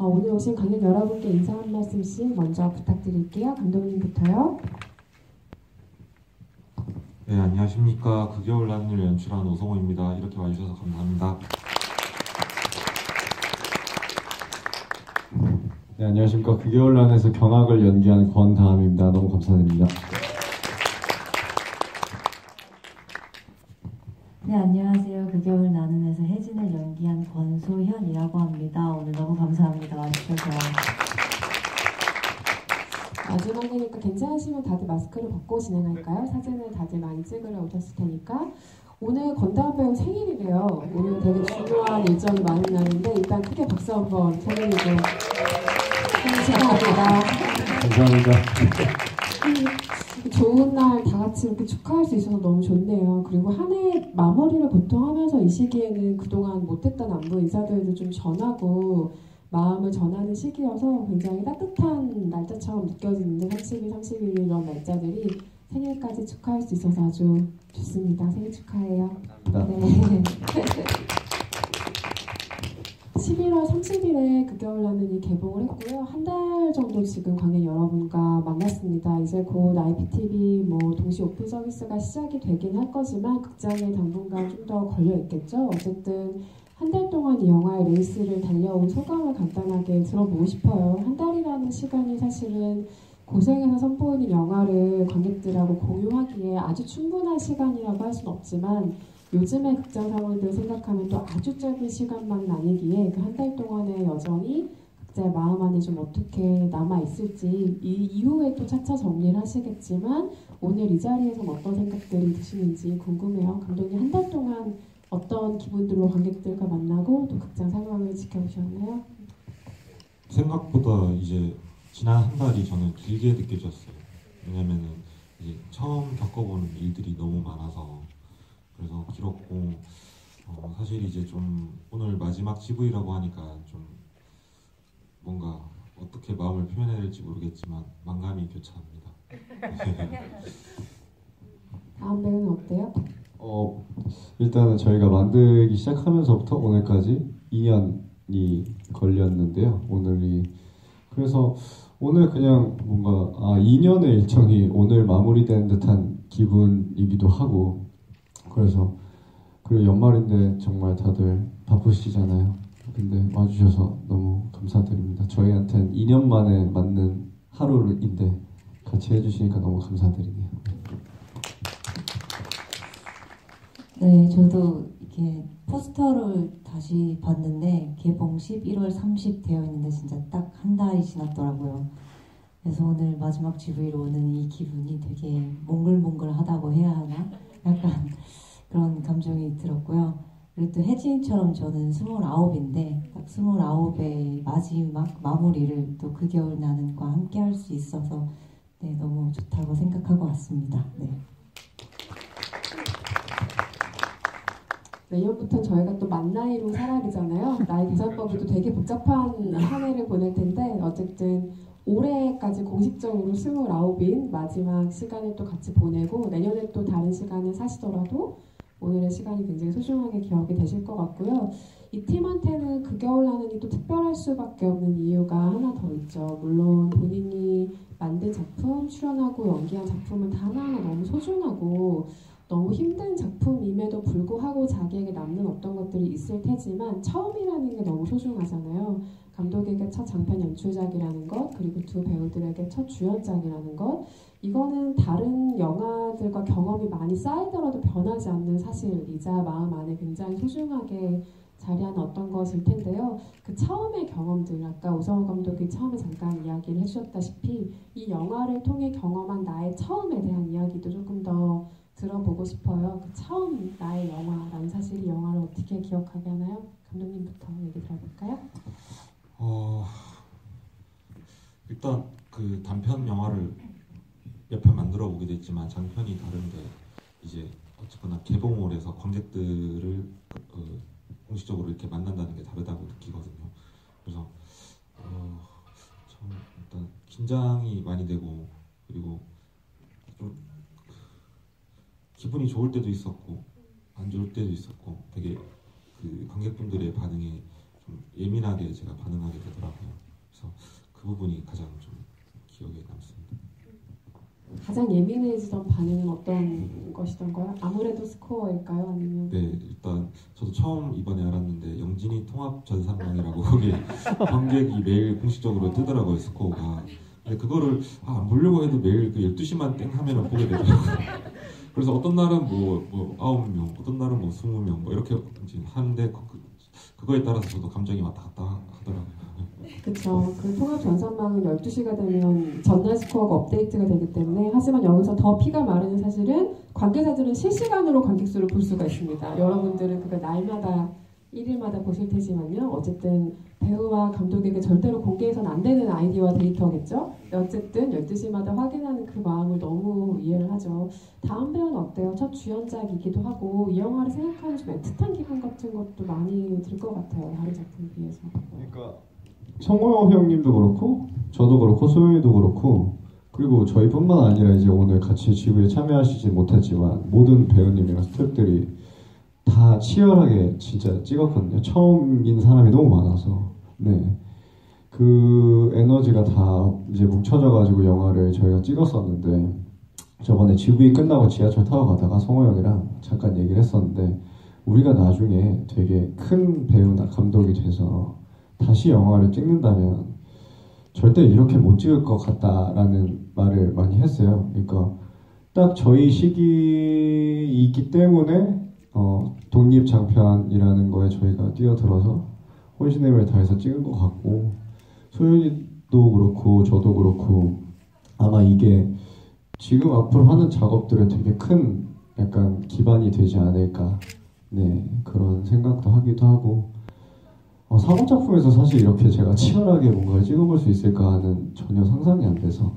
오늘 오신 관객 여러분께 인사 한 말씀씩 먼저 부탁드릴게요. 감독님부터요. 네, 안녕하십니까. 그 겨울 나는을 연출한 오성호입니다. 이렇게 와주셔서 감사합니다. 네, 안녕하십니까. 그 겨울 난에서 경악을 연기한 권다함입니다. 너무 감사드립니다. 네, 안녕하세요. 그 겨울 나눔에서 혜진을 연기한 권소현이라고 합니다. 오늘 너무 감사합니다. 와주셔서. 마지막이니까 괜찮으시면 다들 마스크를 벗고 진행할까요? 사진을 다들 많이 찍으러 오셨을 테니까. 오늘 권다함 배우 생일이래요. 오늘 되게 중요한 일정이 많은 날인데 일단 크게 박수 한번 생일이고 생일 축하합니다. 감사합니다. 좋은 날 다 같이 이렇게 축하할 수 있어서 너무 좋네요. 그리고 한 해 마무리를 보통 하면서 이 시기에는 그동안 못했던 안부 인사들도 좀 전하고 마음을 전하는 시기여서 굉장히 따뜻한 날짜처럼 느껴지는데 30일, 31일 이런 날짜들이 생일까지 축하할 수 있어서 아주 좋습니다. 생일 축하해요. 네. 11월 30일에 그 겨울 나는이 개봉을 했고요. 한 달 정도 지금 관객 여러분과 만났습니다. 이제 곧 IPTV 동시 오픈 서비스가 시작이 되긴 할 거지만 극장에 당분간 좀 더 걸려 있겠죠. 어쨌든 한 달 동안 이 영화의 레이스를 달려온 소감을 간단하게 들어보고 싶어요. 한 달이라는 시간이 사실은 고생해서 선보이는 영화를 관객들하고 공유하기에 아주 충분한 시간이라고 할 수는 없지만 요즘의 극장 상황들을 생각하면 또 아주 짧은 시간만은 아니기에 그 한 달 동안에 여전히 각자의 마음 안에 좀 어떻게 남아있을지 이 이후에 또 차차 정리를 하시겠지만 오늘 이 자리에서 어떤 생각들이 드시는지 궁금해요. 감독님 한 달 동안 어떤 기분들로 관객들과 만나고 또 극장 상황을 지켜보셨나요? 생각보다 이제 지난 한 달이 저는 길게 느껴졌어요. 왜냐면은 이제 처음 겪어보는 일들이 너무 많아서 그래서 길었고 사실 이제 좀 오늘 마지막 GV라고 하니까 좀 뭔가 어떻게 마음을 표현해야 될지 모르겠지만 만감이 교차합니다. 다음 배우는 어때요? 일단은 저희가 만들기 시작하면서부터 오늘까지 2년이 걸렸는데요. 그래서 오늘 그냥 뭔가 2년의 일정이 오늘 마무리되는 듯한 기분이기도 하고 그래서 그리고 연말인데 정말 다들 바쁘시잖아요. 근데 와주셔서 너무 감사드립니다. 저희한테는 2년 만에 맞는 하루인데 같이 해주시니까 너무 감사드리네요. 네, 저도 이렇게 포스터를 다시 봤는데 개봉 11월 30 되어 있는데 진짜 딱 한 달이 지났더라고요. 그래서 오늘 마지막 GV로 오는 이 기분이 되게 몽글몽글하다고 해야 하나? 약간 그런 감정이 들었고요. 그리고 또 혜진이처럼 저는 29인데 딱 29의 마지막 마무리를 또 그 겨울 나는과 함께 할 수 있어서 네, 너무 좋다고 생각하고 왔습니다. 네. 내년부터는 저희가 또 만 나이로 살아야되잖아요. 나이 계산법이 또 되게 복잡한 한 해를 보낼 텐데 어쨌든 올해까지 공식적으로 29인 마지막 시간을 또 같이 보내고 내년에 또 다른 시간을 사시더라도 오늘의 시간이 굉장히 소중하게 기억이 되실 것 같고요. 이 팀한테는 그 겨울 나는이 또 특별할 수밖에 없는 이유가 하나 더 있죠. 물론 본인이 만든 작품, 출연하고 연기한 작품은 다 하나하나 너무 소중하고 너무 힘든 작품임에도 불구하고 자기에게 남는 어떤 것들이 있을 테지만 처음이라는 게 너무 소중하잖아요. 감독에게 첫 장편 연출작이라는 것, 그리고 두 배우들에게 첫 주연작이라는 것, 이거는 다른 영화들과 경험이 많이 쌓이더라도 변하지 않는 사실이자 마음 안에 굉장히 소중하게 자리하는 어떤 것일 텐데요. 그 처음의 경험들, 아까 오성호 감독이 처음에 잠깐 이야기를 해주셨다시피 이 영화를 통해 경험한 나의 처음에 대한 이야기도 조금 더 들어보고 싶어요. 그 처음 나의 영화라는 사실 이 영화를 어떻게 기억하게 하나요? 감독님부터 얘기 들어볼까요? 일단 그 단편 영화를 몇 편 만들어 보게 됐지만 장편이 다른데 이제 어쨌거나 개봉홀에서 관객들을 공식적으로 이렇게 만난다는 게 다르다고 느끼거든요. 그래서 참 일단 긴장이 많이 되고 그리고 좀 기분이 좋을 때도 있었고 안 좋을 때도 있었고 되게 그 관객분들의 반응에 좀 예민하게 제가 반응하게 되더라고요. 그 부분이 가장 좀 기억에 남습니다. 가장 예민해지던 반응은 어떤 것이던가요? 아무래도 스코어일까요? 아니면 네, 일단 저도 처음 이번에 알았는데 영진이 통합 전산망이라고 거기 관객이 매일 공식적으로 뜨더라고요, 스코어가. 근데 그거를 안 보려고 해도 매일 그 12시만 땡 하면은 보게 되더라고요. 그래서 어떤 날은 뭐 9명, 어떤 날은 뭐 20명 뭐 이렇게 하는데 그거에 따라서 저도 감정이 왔다 갔다 하더라고요. 그렇죠. 그 통합 전산망은 12시가 되면 전날 스코어가 업데이트가 되기 때문에 하지만 여기서 더 피가 마르는 사실은 관계자들은 실시간으로 관객수를 볼 수가 있습니다. 여러분들은 그걸 날마다 일일마다 보실 테지만요. 어쨌든 배우와 감독에게 절대로 공개해서는 안 되는 아이디어와 데이터겠죠. 어쨌든 12시마다 확인하는 그 마음을 너무 이해를 하죠. 다음 배우는 어때요? 첫 주연작이기도 하고 이 영화를 생각하는 좀 애틋한 기분 같은 것도 많이 들 것 같아요. 다른 작품에 비해서. 그러니까 성호영 형님도 그렇고 저도 그렇고 소영이도 그렇고 그리고 저희뿐만 아니라 이제 오늘 같이 지구에 참여하시지 못했지만 모든 배우님이랑 스태프들이 다 치열하게 진짜 찍었거든요. 처음인 사람이 너무 많아서 네. 그 에너지가 다 이제 뭉쳐져가지고 영화를 저희가 찍었었는데 저번에 GV 끝나고 지하철 타고 가다가 성호 형이랑 잠깐 얘기를 했었는데 우리가 나중에 되게 큰 배우나 감독이 돼서 다시 영화를 찍는다면 절대 이렇게 못 찍을 것 같다라는 말을 많이 했어요. 그러니까 딱 저희 시기이기 때문에 독립장편이라는 거에 저희가 뛰어들어서 혼신의 힘을 다해서 찍은 것 같고 소연이도 그렇고 저도 그렇고 아마 이게 지금 앞으로 하는 작업들에 되게 큰 약간 기반이 되지 않을까 네 그런 생각도 하기도 하고 사고 작품에서 사실 이렇게 제가 치열하게 뭔가를 찍어볼 수 있을까는 전혀 상상이 안 돼서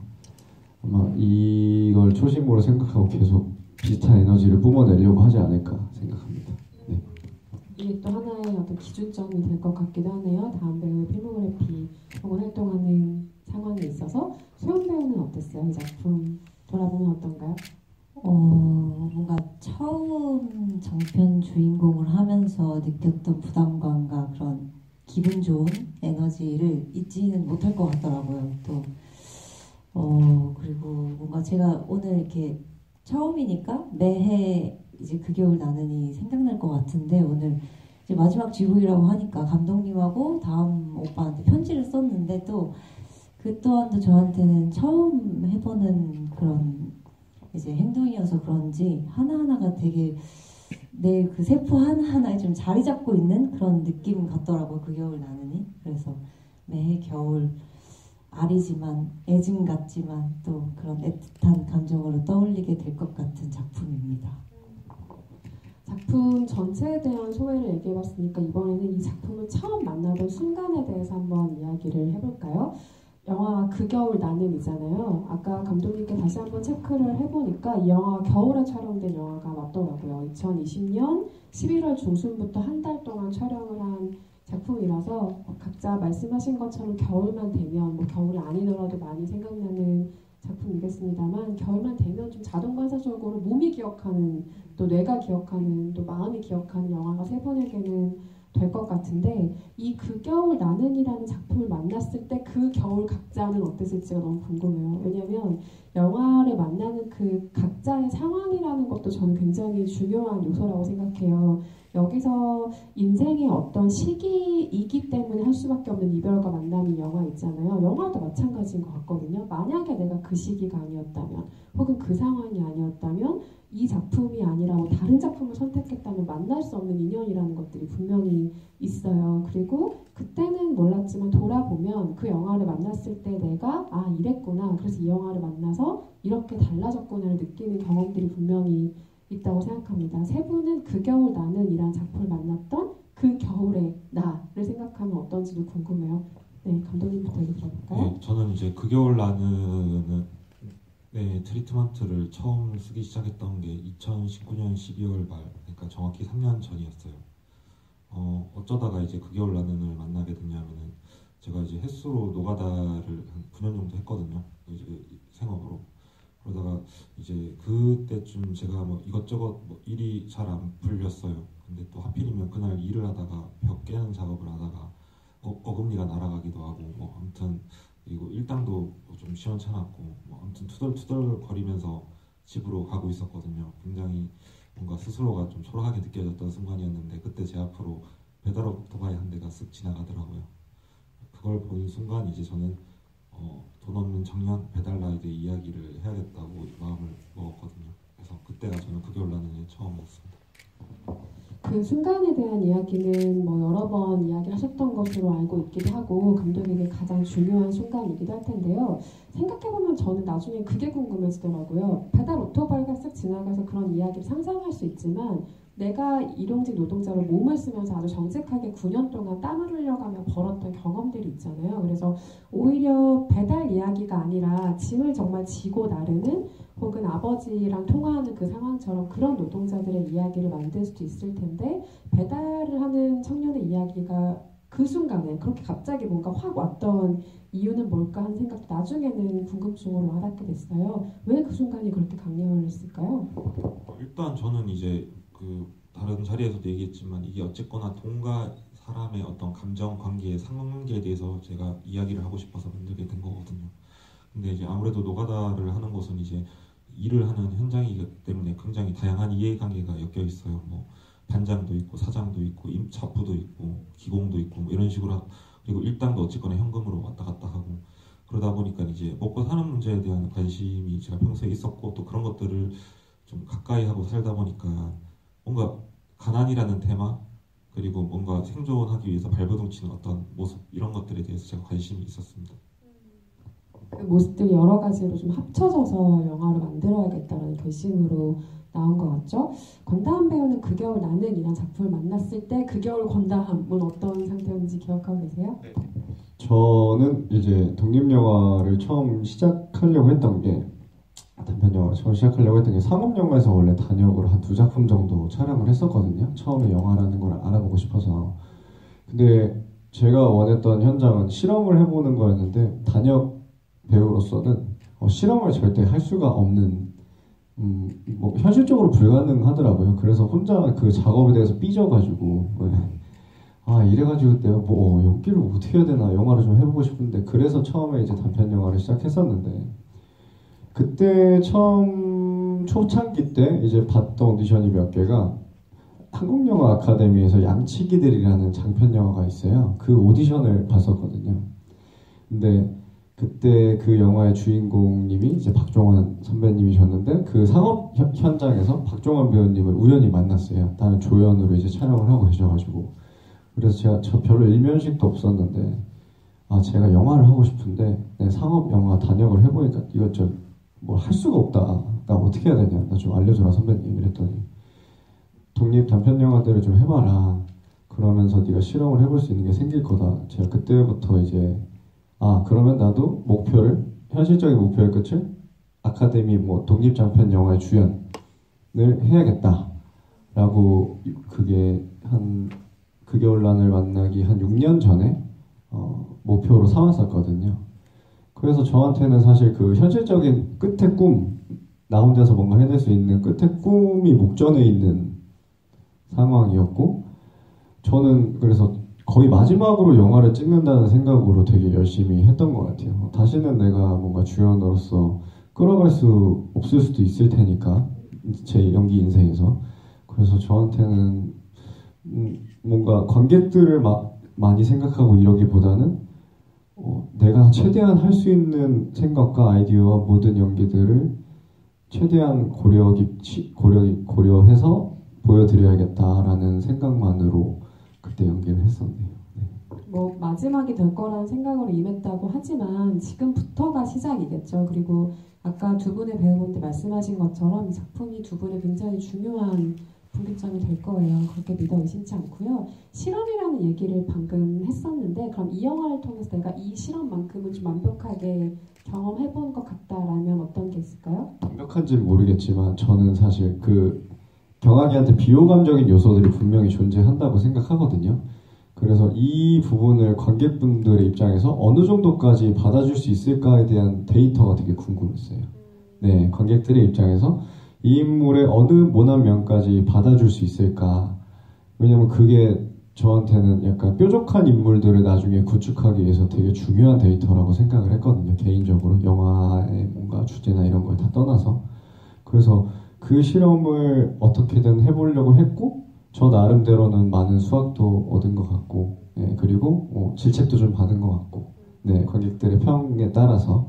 아마 이걸 초심으로 생각하고 계속 비슷한 에너지를 뿜어내려고 하지 않을까 생각합니다. 네. 이게 또 하나의 어떤 기준점이 될 것 같기도 하네요. 다음 배우의 필모그래피 혹은 활동하는 상황에 있어서 소연 배우는 어땠어요? 이 작품 돌아보면 어떤가요? 뭔가 처음 장편 주인공을 하면서 느꼈던 부담감과 그런 기분 좋은 에너지를 잊지는 못할 것 같더라고요. 또 그리고 뭔가 제가 오늘 이렇게 처음이니까 매해 이제 그 겨울 나는이 생각날 것 같은데 오늘 이제 마지막 GV라고 하니까 감독님하고 다음 오빠한테 편지를 썼는데 또 그 또한도 저한테는 처음 해보는 그런 이제 행동이어서 그런지 하나하나가 되게 내 그 세포 하나하나에 좀 자리 잡고 있는 그런 느낌 같더라고요. 그 겨울 나는이. 그래서 매해 겨울 아리지만 애증 같지만 또 그런 애틋한 감정으로 떠올리게 될 것 같은 작품입니다. 작품 전체에 대한 소회를 얘기해봤으니까 이번에는 이 작품을 처음 만나던 순간에 대해서 한번 이야기를 해볼까요? 영화 그 겨울 나는이잖아요. 아까 감독님께 다시 한번 체크를 해보니까 이 영화가 겨울에 촬영된 영화가 맞더라고요. 2020년 11월 중순부터 한 달 동안 촬영을 한 작품이라서 각자 말씀하신 것처럼 겨울만 되면 뭐 겨울이 아니더라도 많이 생각나는 작품이겠습니다만 겨울만 되면 좀 자동관사적으로 몸이 기억하는 또 뇌가 기억하는 또 마음이 기억하는 영화가 세 분에게는 될 것 같은데 이 그 겨울 나는이라는 작품을 만났을 때 그 겨울 각자는 어땠을지가 너무 궁금해요. 왜냐하면 영화를 만나는 그 각자의 상황이라는 것도 저는 굉장히 중요한 요소라고 생각해요. 여기서 인생의 어떤 시기이기 때문에 할 수밖에 없는 이별과 만남이 영화 있잖아요. 영화도 마찬가지인 것 같거든요. 만약에 내가 그 시기가 아니었다면 혹은 그 상황이 아니었다면 이 작품이 아니라 뭐 다른 작품을 선택했다면 만날 수 없는 인연이라는 것들이 분명히 있어요. 그리고 그때는 몰랐지만 돌아보면 그 영화를 만났을 때 내가 이랬구나. 그래서 이 영화를 만나서 이렇게 달라졌구나를 느끼는 경험들이 분명히 있다고 생각합니다. 세 분은 그 겨울 나는 이란 작품을 만났던 그 겨울의 나를 생각하면 어떤지도 궁금해요. 네, 감독님부터 얘기 들어볼까요? 네, 저는 이제 그 겨울 나는 트리트먼트를 처음 쓰기 시작했던 게 2019년 12월 말, 그러니까 정확히 3년 전이었어요. 어쩌다가 이제 그 겨울 나는을 만나게 됐냐면은 제가 이제 햇수로 노가다를 한 9년 정도 했거든요. 이제 생업으로. 그러다가 이제 그때쯤 제가 뭐 이것저것 뭐 일이 잘 안 풀렸어요. 근데 또 하필이면 그날 일을 하다가 벽 깨는 작업을 하다가 어금니가 날아가기도 하고 뭐 아무튼 그리고 좀 시원찮았고 뭐 아무튼 투덜투덜 거리면서 집으로 가고 있었거든요. 굉장히 뭔가 스스로가 좀 초라하게 느껴졌던 순간이었는데 그때 제 앞으로 배달 오토바이 한 대가 쓱 지나가더라고요. 그걸 본 순간 이제 저는 돈 없는 청년 배달 라이드의 이야기를 해야겠다고 마음을 먹었거든요. 그래서 그때가 저는 극열란의 처음이었습니다. 그 순간에 대한 이야기는 뭐 여러 번 이야기하셨던 것으로 알고 있기도 하고 감독에게 가장 중요한 순간이기도 할 텐데요. 생각해보면 저는 나중에 그게 궁금해지더라고요. 배달 오토바이가 쓱 지나가서 그런 이야기를 상상할 수 있지만 내가 일용직 노동자로 몸을 쓰면서 아주 정직하게 9년 동안 땀을 흘려가며 벌었던 경험들이 있잖아요. 그래서 오히려 배달 이야기가 아니라 짐을 정말 지고 나르는 혹은 아버지랑 통화하는 그 상황처럼 그런 노동자들의 이야기를 만들 수도 있을 텐데 배달을 하는 청년의 이야기가 그 순간에 그렇게 갑자기 뭔가 확 왔던 이유는 뭘까 하는 생각도 나중에는 궁금증으로 와닿게 됐어요. 왜 그 순간이 그렇게 강렬했을까요? 일단 저는 이제 그 다른 자리에서도 얘기했지만 이게 어쨌거나 돈과 사람의 어떤 감정 관계의 상관관계에 대해서 제가 이야기를 하고 싶어서 만들게 된 거거든요. 근데 이제 아무래도 노가다를 하는 곳은 이제 일을 하는 현장이기 때문에 굉장히 다양한 이해관계가 엮여 있어요. 뭐 반장도 있고 사장도 있고 임차부도 있고 기공도 있고 뭐 이런 식으로 그리고 일당도 어쨌거나 현금으로 왔다 갔다 하고 그러다 보니까 이제 먹고 사는 문제에 대한 관심이 제가 평소에 있었고 또 그런 것들을 좀 가까이 하고 살다 보니까 뭔가 가난이라는 테마 그리고 뭔가 생존하기 위해서 발버둥 치는 어떤 모습 이런 것들에 대해서 제가 관심이 있었습니다. 그 모습들이 여러 가지로 좀 합쳐져서 영화를 만들어야겠다는 결심으로 나온 것 같죠? 권다함 배우는 그 겨울 나는 이란 작품을 만났을 때 그 겨울 권다함은 어떤 상태였는지 기억하고 계세요? 네. 저는 이제 독립영화를 처음 시작하려고 했던 게 단편 영화를 처음 시작하려고 했던 게 상업영화에서 원래 단역으로 한 2작품 정도 촬영을 했었거든요. 처음에 영화라는 걸 알아보고 싶어서. 근데 제가 원했던 현장은 실험을 해보는 거였는데 단역 배우로서는 실험을 절대 할 수가 없는 뭐 현실적으로 불가능하더라고요. 그래서 혼자 그 작업에 대해서 삐져가지고 이래가지고 내가 뭐 연기를 어떻게 해야 되나 영화를 좀 해보고 싶은데 그래서 처음에 이제 단편 영화를 시작했었는데 그때 처음 초창기 때 이제 봤던 오디션이 몇 개가 한국영화 아카데미에서 양치기들이라는 장편 영화가 있어요. 그 오디션을 봤었거든요. 근데 그때 그 영화의 주인공님이 이제 박종원 선배님이셨는데 그 상업 현장에서 박종원 배우님을 우연히 만났어요. 다른 조연으로 이제 촬영을 하고 계셔가지고 그래서 제가 별로 일면식도 없었는데 제가 영화를 하고 싶은데 상업 영화 단역을 해보니까 이거 뭐 할 수가 없다. 나 어떻게 해야 되냐. 나 좀 알려줘라 선배님 이랬더니 독립 단편 영화들을 좀 해봐라. 그러면서 네가 실험을 해볼 수 있는 게 생길 거다. 제가 그때부터 이제 그러면 나도 현실적인 목표의 끝을 아카데미 뭐 독립 장편 영화의 주연을 해야겠다 라고 그게 그 겨울난을 만나기 한 6년 전에 목표로 삼았었거든요. 그래서 저한테는 사실 그 현실적인 끝의 꿈, 나 혼자서 뭔가 해낼 수 있는 끝의 꿈이 목전에 있는 상황이었고 저는 그래서 거의 마지막으로 영화를 찍는다는 생각으로 되게 열심히 했던 것 같아요. 다시는 내가 뭔가 주연으로서 끌어갈 수 없을 수도 있을 테니까 제 연기 인생에서 그래서 저한테는 뭔가 관객들을 많이 생각하고 이러기보다는 내가 최대한 할 수 있는 생각과 아이디어와 모든 연기들을 최대한 고려해서 보여드려야겠다라는 생각만으로 그때 연기를 했었네요. 네. 뭐 마지막이 될 거라는 생각으로 임했다고 하지만 지금부터가 시작이겠죠. 그리고 아까 두 분의 배우분들 말씀하신 것처럼 이 작품이 두 분의 굉장히 중요한 분기점이 될 거예요. 그렇게 믿어 의심치 않고요. 실험이라는 얘기를 방금 했었는데 그럼 이 영화를 통해서 내가 이 실험만큼은 좀 완벽하게 경험해본 것 같다라면 어떤 게 있을까요? 완벽한지는 모르겠지만 저는 사실 그 경악이한테 비호감적인 요소들이 분명히 존재한다고 생각하거든요. 그래서 이 부분을 관객분들의 입장에서 어느 정도까지 받아줄 수 있을까에 대한 데이터가 되게 궁금했어요. 네, 관객들의 입장에서 이 인물의 어느 모난 면까지 받아줄 수 있을까. 왜냐면 그게 저한테는 약간 뾰족한 인물들을 나중에 구축하기 위해서 되게 중요한 데이터라고 생각을 했거든요. 개인적으로 영화의 뭔가 주제나 이런 걸 다 떠나서. 그래서 그 실험을 어떻게든 해보려고 했고 저 나름대로는 많은 수확도 얻은 것 같고 그리고 질책도 좀 받은 것 같고 관객들의 평에 따라서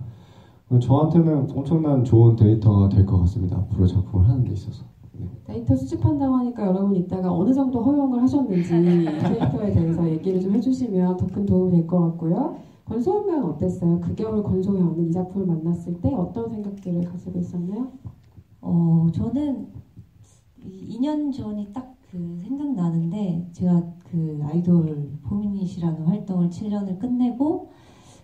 저한테는 엄청난 좋은 데이터가 될 것 같습니다. 앞으로 작품을 하는 데 있어서. 데이터 수집한다고 하니까 여러분 이따가 어느 정도 허용을 하셨는지 데이터에 대해서 얘기를 좀 해주시면 더 큰 도움이 될 것 같고요. 권소연 배우는 어땠어요? 그 겨울 권소연은 이 작품을 만났을 때 어떤 생각들을 가지고 있었나요? 저는 2년 전이 딱 그 생각나는데 제가 그 아이돌 포미닛이라는 활동을 7년을 끝내고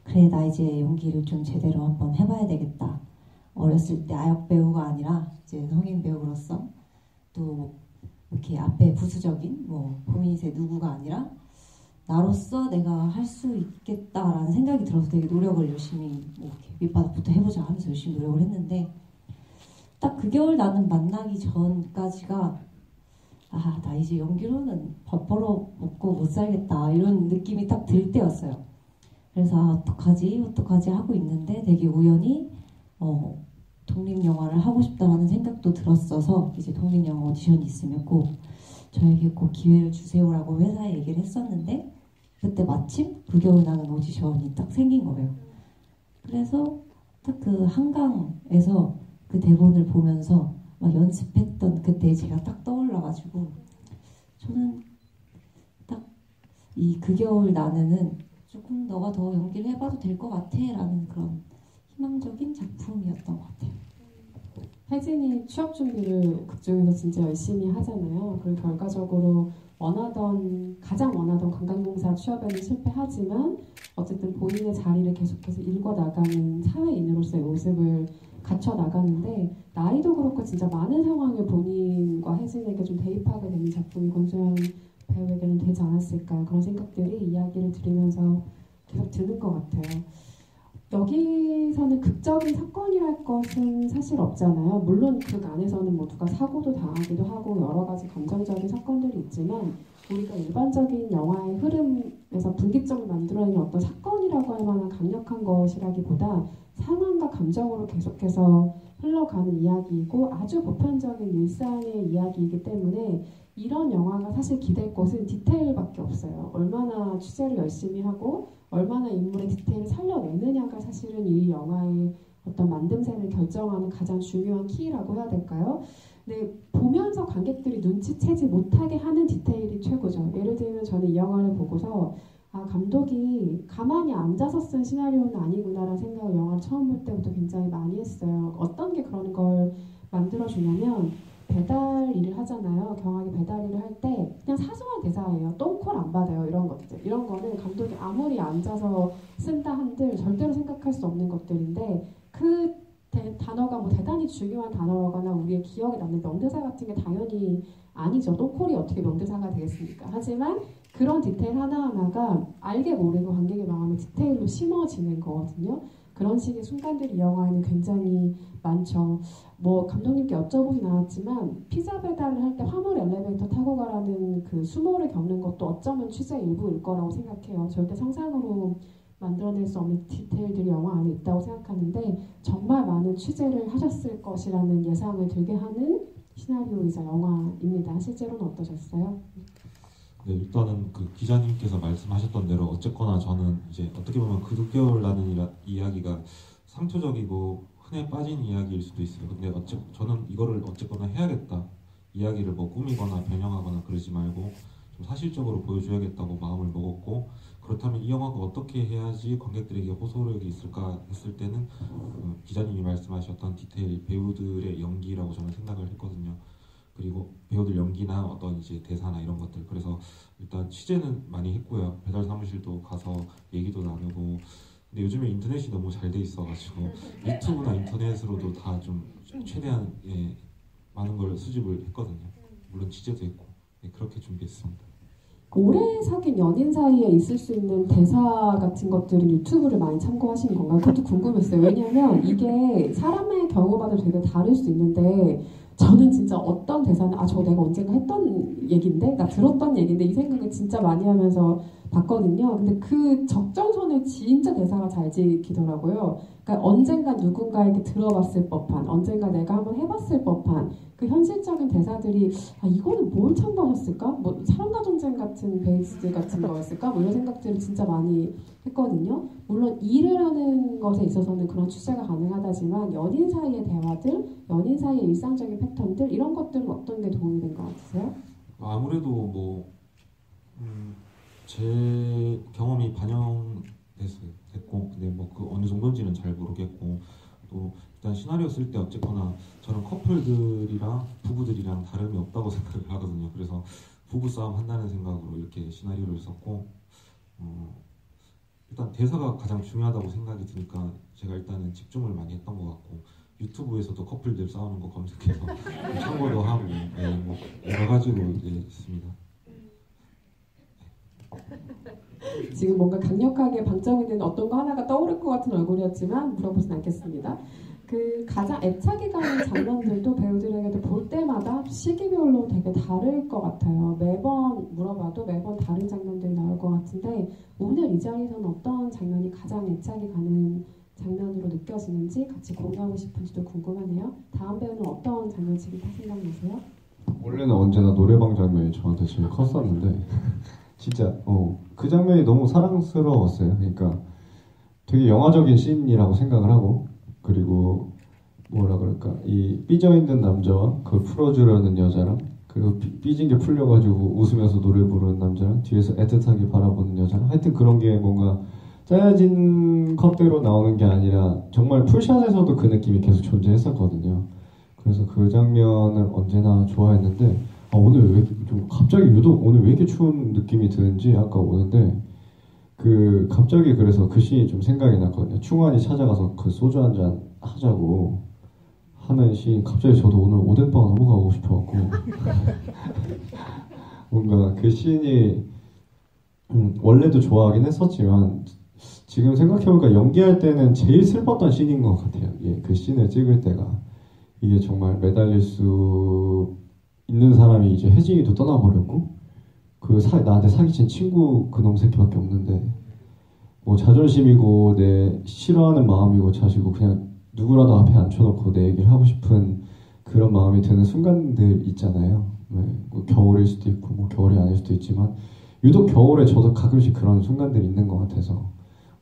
그래 나 이제 연기를 좀 제대로 한번 해봐야 되겠다. 어렸을 때 아역 배우가 아니라 이제 성인 배우로서 또 이렇게 앞에 부수적인 포미닛의 누구가 아니라 나로서 내가 할 수 있겠다라는 생각이 들어서 되게 노력을 열심히 이렇게 밑바닥부터 해보자 하면서 열심히 노력을 했는데 딱 그 겨울 나는 만나기 전까지가 나 이제 연기로는 밥 벌어 먹고 못 살겠다 이런 느낌이 딱 들 때였어요. 그래서 어떡하지 하고 있는데 되게 우연히 독립영화를 하고 싶다라는 생각도 들었어서 이제 독립영화 오디션이 있으면 저에게 꼭 기회를 주세요라고 회사에 얘기를 했었는데 그때 마침 그 겨울 나는 오디션이 딱 생긴 거예요. 그래서 딱 그 한강에서 그 대본을 보면서 막 연습했던 그때 제가 딱 떠올라가지고 저는 딱 그 겨울 나는은 조금 너가 더 연기를 해봐도 될 것 같아 라는 그런 희망적인 작품이었던 것 같아요. 혜진이 취업 준비를 그쪽에서 진짜 열심히 하잖아요. 그리고 결과적으로 가장 원하던 관광공사 취업에는 실패하지만 어쨌든 본인의 자리를 계속해서 일궈나가는 사회인으로서의 모습을 갖춰 나가는데 나이도 그렇고 진짜 많은 상황을 본인과 혜진에게 좀 대입하게 되는 작품이 권소연 배우에게는 되지 않았을까 그런 생각들이 이야기를 들으면서 계속 드는 것 같아요. 여기서는 극적인 사건이랄 것은 사실 없잖아요. 물론 그 안에서는 누가 사고도 당하기도 하고 여러 가지 감정적인 사건들이 있지만 우리가 일반적인 영화의 흐름에서 분기점을 만들어내는 어떤 사건이라고 할 만한 강력한 것이라기보다 상황과 감정으로 계속해서 흘러가는 이야기이고 아주 보편적인 일상의 이야기이기 때문에 이런 영화가 사실 기댈 것은 디테일밖에 없어요. 얼마나 취재를 열심히 하고 얼마나 인물의 디테일을 살려내느냐가 사실은 이 영화의 어떤 만듦새를 결정하는 가장 중요한 키라고 해야 될까요? 근데 보면서 관객들이 눈치채지 못하게 하는 디테일이 최고죠. 예를 들면 저는 이 영화를 보고서 감독이 가만히 앉아서 쓴 시나리오는 아니구나라는 생각을 영화를 처음 볼 때부터 굉장히 많이 했어요. 어떤 게 그런 걸 만들어주냐면 배달 일을 하잖아요. 경하게 배달 일을 할 때 그냥 사소한 대사예요. 똥콜 안 받아요. 이런 것들. 이런 거는 감독이 아무리 앉아서 쓴다 한들 절대로 생각할 수 없는 것들인데 그 단어가 대단히 중요한 단어거나 우리의 기억에 남는 명대사 같은 게 당연히 아니죠. 똥콜이 어떻게 명대사가 되겠습니까? 하지만 그런 디테일 하나하나가 알게 모르게 관객의 마음에 디테일로 심어지는 거거든요. 그런 식의 순간들이 이 영화에는 굉장히 많죠. 감독님께 여쭤보진 않았지만 피자 배달을 할 때 화물 엘리베이터 타고 가라는 그 수모를 겪는 것도 어쩌면 취재의 일부일 거라고 생각해요. 절대 상상으로 만들어낼 수 없는 디테일들이 영화 안에 있다고 생각하는데 정말 많은 취재를 하셨을 것이라는 예상을 들게 하는 시나리오이자 영화입니다. 실제로는 어떠셨어요? 네, 일단은 그 기자님께서 말씀하셨던 대로 어쨌거나 저는 이제 어떻게 보면 그 겨울라는 이야기가 상투적이고 흔해 빠진 이야기일 수도 있어요. 근데 저는 이거를 어쨌거나 해야겠다. 이야기를 꾸미거나 변형하거나 그러지 말고 좀 사실적으로 보여줘야겠다고 마음을 먹었고 그렇다면 이 영화가 어떻게 해야지 관객들에게 호소력이 있을까 했을 때는 기자님이 말씀하셨던 디테일, 배우들의 연기라고 저는 생각을 했거든요. 그리고 배우들 연기나 어떤 이제 대사나 이런 것들 그래서 일단 취재는 많이 했고요. 배달 사무실도 가서 얘기도 나누고 근데 요즘에 인터넷이 너무 잘 돼 있어가지고 유튜브나 인터넷으로도 다 좀 최대한 많은 걸 수집을 했거든요. 물론 취재도 했고 그렇게 준비했습니다. 오래 사귄 연인 사이에 있을 수 있는 대사 같은 것들은 유튜브를 많이 참고하시는 건가요? 그것도 궁금했어요. 왜냐하면 이게 사람의 경우마다 되게 다를 수 있는데 저는 진짜 어떤 대사는 저 내가 언젠가 했던 얘기인데 나 들었던 얘기인데 이 생각을 진짜 많이 하면서 봤거든요. 근데 그 적정선을 진짜 대사가 잘 지키더라고요. 그러니까 언젠가 누군가에게 들어봤을 법한, 언젠가 내가 한번 해봤을 법한 그 현실적인 대사들이 이거는 뭘 참고하셨을까? 뭐 사랑과 전쟁 같은 베이스 같은 거였을까? 뭐 이런 생각들을 진짜 많이 했거든요. 물론 일을 하는 것에 있어서는 그런 추세가 가능하다지만 연인 사이의 대화들, 연인 사이의 일상적인 패턴들 이런 것들은 어떤 게 도움이 된 것 같으세요? 아무래도 제 경험이 됐고 근데 뭐 그 어느 정도인지는 잘 모르겠고 또 일단 시나리오 쓸 때 어쨌거나 저는 커플들이랑 부부들이랑 다름이 없다고 생각을 하거든요. 그래서 부부싸움 한다는 생각으로 이렇게 시나리오를 썼고 일단 대사가 가장 중요하다고 생각이 드니까 제가 일단은 집중을 많이 했던 것 같고 유튜브에서도 커플들 싸우는 거 검색해서 참고도 하고 뭐 여러 가지로 있습니다. 지금 뭔가 강력하게 방점이 되는 어떤 거 하나가 떠오를 것 같은 얼굴이었지만 물어보진 않겠습니다. 그 가장 애착이 가는 장면들도 배우들에게도 볼 때마다 시기별로 되게 다를 것 같아요. 매번 물어봐도 매번 다른 장면들이 나올 것 같은데 오늘 이 자리에서는 어떤 장면이 가장 애착이 가는 장면으로 느껴지는지 같이 공유하고 싶은지도 궁금하네요. 다음 배우는 어떤 장면 지금 다 생각나세요? 원래는 언제나 노래방 장면이 저한테 제일 컸었는데 진짜 그 장면이 너무 사랑스러웠어요. 그러니까 되게 영화적인 씬이라고 생각을 하고 그리고 뭐라 그럴까 이 삐져있는 남자와 그걸 풀어주려는 여자랑 그리고 삐진 게 풀려가지고 웃으면서 노래 부르는 남자랑 뒤에서 애틋하게 바라보는 여자랑 하여튼 그런 게 뭔가 짜여진 컷대로 나오는 게 아니라 정말 풀샷에서도 그 느낌이 계속 존재했었거든요. 그래서 그 장면을 언제나 좋아했는데 오늘 왜 이렇게 좀 갑자기 유독 오늘 왜 이렇게 추운 느낌이 드는지 아까 오는데 그 갑자기 그래서 그 씬이 좀 생각이 났거든요. 충환이 찾아가서 그 소주 한잔 하자고 하는 씬 갑자기 저도 오늘 오뎅바가 너무 가고 싶어갖고 뭔가 그 씬이 원래도 좋아하긴 했었지만 지금 생각해보니까 연기할 때는 제일 슬펐던 씬인 것 같아요. 그 씬을 찍을 때가 이게 정말 매달릴 수 있는 사람이 이제 혜진이도 떠나버렸고 나한테 사기친 친구 그놈 새끼밖에 없는데 뭐 자존심이고 내 싫어하는 마음이고 자시고 그냥 누구라도 앞에 앉혀놓고 내 얘기를 하고 싶은 그런 마음이 드는 순간들 있잖아요. 뭐 겨울일 수도 있고 뭐 겨울이 아닐 수도 있지만 유독 겨울에 저도 가끔씩 그런 순간들이 있는 것 같아서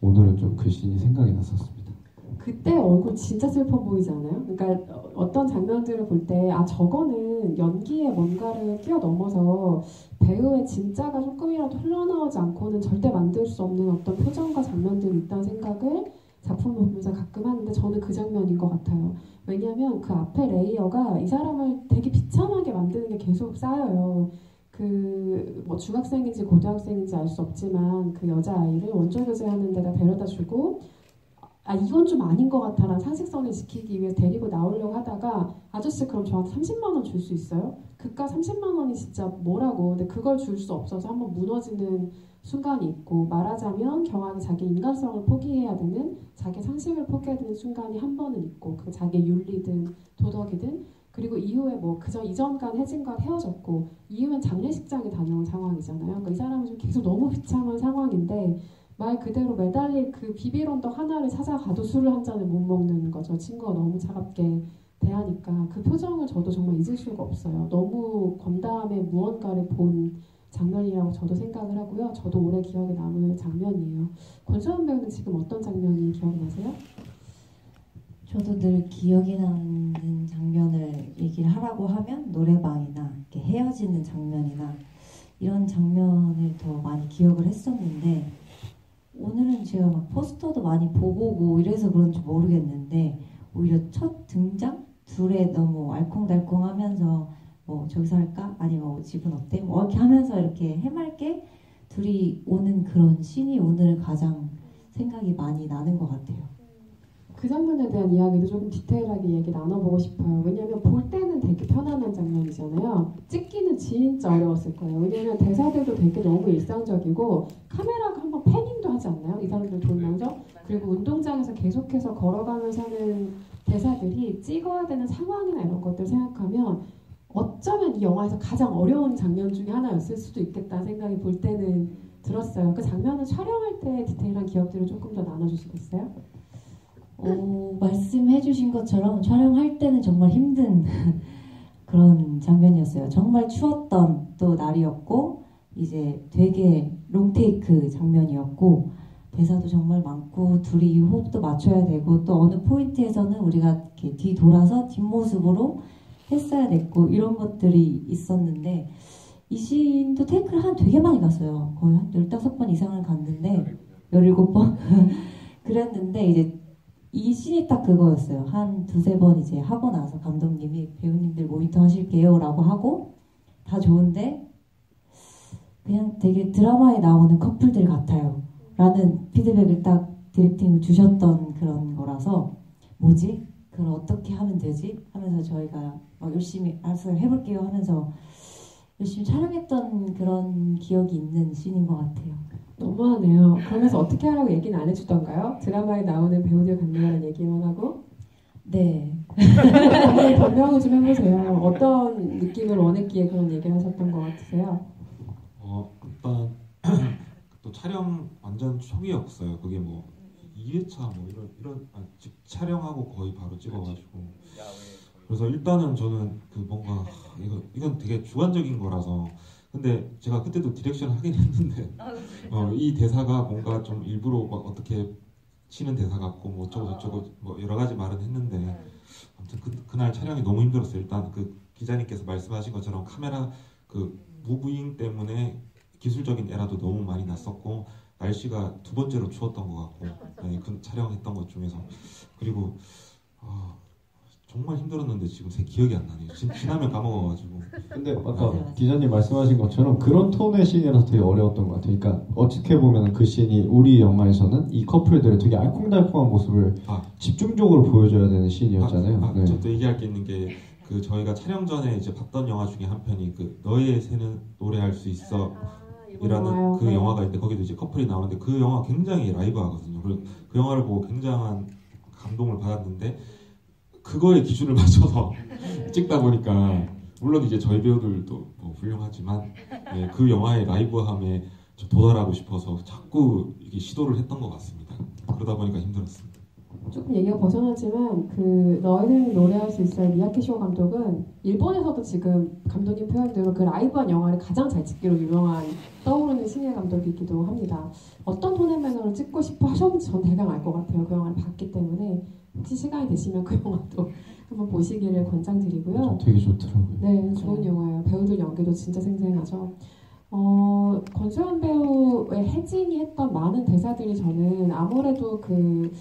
오늘은 좀 그 씬이 생각이 났었습니다. 그때 얼굴 진짜 슬퍼 보이지 않아요? 그러니까 어떤 장면들을 볼 때 저거는 연기에 뭔가를 뛰어넘어서 배우의 진짜가 조금이라도 흘러나오지 않고는 절대 만들 수 없는 어떤 표정과 장면들이 있다는 생각을 작품을 보면서 가끔 하는데 저는 그 장면인 것 같아요. 왜냐하면 그 앞에 레이어가 이 사람을 되게 비참하게 만드는 게 계속 쌓여요. 뭐 중학생인지 고등학생인지 알 수 없지만 그 여자아이를 원조 교제하는 데다 데려다주고 이건 좀 아닌 것 같아라는 상식선을 지키기 위해 데리고 나오려고 하다가 아저씨 그럼 저한테 30만 원 줄 수 있어요? 그깟 30만 원이 진짜 뭐라고. 근데 그걸 줄 수 없어서 한번 무너지는 순간이 있고 말하자면 경환이 자기 인간성을 포기해야 되는 자기 상식을 포기해야 되는 순간이 한 번은 있고 그 자기 윤리든 도덕이든 그리고 이후에 뭐 이전간 혜진과 헤어졌고 이후엔 장례식장에 다녀온 상황이잖아요. 그러니까 이 사람은 좀 계속 너무 비참한 상황인데 말 그대로 매달릴 그 비비런덕 하나를 찾아가도 술을 한 잔을 못 먹는 거죠. 친구가 너무 차갑게 대하니까 그 표정을 저도 정말 잊을 수가 없어요. 너무 건담의 무언가를 본 장면이라고 저도 생각을 하고요. 저도 오래 기억에 남을 장면이에요. 권수환 배우는 지금 어떤 장면이 기억이 나세요? 저도 늘 기억에 남는 장면을 얘기를 하라고 하면 노래방이나 이렇게 헤어지는 장면이나 이런 장면을 더 많이 기억을 했었는데 오늘은 제가 막 포스터도 많이 보고 이래서 그런지 모르겠는데 오히려 첫 등장? 둘에 너무 알콩달콩하면서 뭐 저기서 할까? 아니면 뭐 집은 어때? 뭐 이렇게 하면서 이렇게 해맑게 둘이 오는 그런 씬이 오늘 가장 생각이 많이 나는 것 같아요. 그 장면에 대한 이야기도 조금 디테일하게 얘기 나눠보고 싶어요. 왜냐면 볼 때는 되게 편안한 장면이잖아요. 찍기는 진짜 어려웠을 거예요. 왜냐면 대사들도 되게 너무 일상적이고 카메라가 한번 패닝도 하지 않나요? 이 사람들 돌면서. 그리고 운동장에서 계속해서 걸어가면서 하는 대사들이 찍어야 되는 상황이나 이런 것들 생각하면 어쩌면 이 영화에서 가장 어려운 장면 중에 하나였을 수도 있겠다는 생각이 볼 때는 들었어요. 그 장면을 촬영할 때 디테일한 기억들을 조금 더 나눠주시겠어요? 말씀해주신 것처럼 촬영할 때는 정말 힘든 그런 장면이었어요. 정말 추웠던 또 날이었고 이제 되게 롱테이크 장면이었고 대사도 정말 많고 둘이 호흡도 맞춰야 되고 또 어느 포인트에서는 우리가 이렇게 뒤돌아서 뒷모습으로 했어야 됐고 이런 것들이 있었는데 이 씬도 테이크를 되게 많이 갔어요. 거의 한 15번 이상을 갔는데 17번? 그랬는데 이제 이 씬이 딱 그거였어요. 한 두세 번 이제 하고 나서 감독님이 배우님들 모니터 하실게요 라고 하고 다 좋은데 그냥 되게 드라마에 나오는 커플들 같아요 라는 피드백을 딱 디렉팅을 주셨던 그런 거라서 뭐지? 그걸 어떻게 하면 되지? 하면서 저희가 막 열심히 알았어요 해볼게요 하면서 열심히 촬영했던 그런 기억이 있는 씬인 것 같아요. 너무하네요. 그러면서 어떻게 하라고 얘기는 안 해주던가요? 드라마에 나오는 배우들 같네요라는 얘기만 하고? 네. 한번 변명을 좀 해보세요. 어떤 느낌을 원했기에 그런 얘기를 하셨던 것 같으세요? 일단 또 촬영 완전 초기였어요. 그게 뭐 2회차 뭐 이런 촬영하고 거의 바로 찍어가지고 그래서 일단은 저는 그 뭔가 이건 되게 주관적인 거라서 근데 제가 그때도 디렉션을 하긴 했는데 이 대사가 뭔가 좀 일부러 막 어떻게 치는 대사 같고 뭐 어쩌고 저쩌고 뭐 여러 가지 말은 했는데 아무튼 그날 촬영이 너무 힘들었어요. 일단 그 기자님께서 말씀하신 것처럼 카메라 그 무브잉 때문에 기술적인 에러도 너무 많이 났었고 날씨가 두 번째로 추웠던 것 같고 네, 그 촬영했던 것 중에서 그리고 정말 힘들었는데 지금 제 기억이 안 나네요. 지나면 까먹어가지고. 근데 아까 기자님 말씀하신 것처럼 그런 톤의 씬이라서 되게 어려웠던 것 같아요. 그러니까 어떻게 보면 그 씬이 우리 영화에서는 이 커플들의 되게 알콩달콩한 모습을 집중적으로 보여줘야 되는 씬이었잖아요. 네. 저도 얘기할 게 있는 게 그 저희가 촬영 전에 이제 봤던 영화 중에 한 편이 그 너의 새는 노래할 수 있어 이라는 그 영화가 있는데 거기도 이제 커플이 나오는데 그 영화 굉장히 라이브하거든요. 그리고 그 영화를 보고 굉장한 감동을 받았는데 그거에 기준을 맞춰서 찍다 보니까 물론 이제 저희 배우들도 뭐 훌륭하지만 그 영화의 라이브함에 도달하고 싶어서 자꾸 이게 시도를 했던 것 같습니다. 그러다 보니까 힘들었습니다. 조금 얘기가 벗어나지만 그 너희는 노래할 수 있어요 미야케시오 감독은 일본에서도 지금 감독님 표현대로 그 라이브한 영화를 가장 잘 찍기로 유명한 떠오르는 신예 감독이기도 합니다. 어떤 톤의 매너로 찍고 싶어 하셨는지 전 대강 알 것 같아요. 그 영화를 봤기 때문에 혹시 시간이 되시면 그 영화도 한번 보시기를 권장드리고요. 되게 좋더라고요. 네, 좋은 영화예요. 배우들 연기도 진짜 생생하죠. 권수현 배우의 혜진이 했던 많은 대사들이 저는 아무래도 그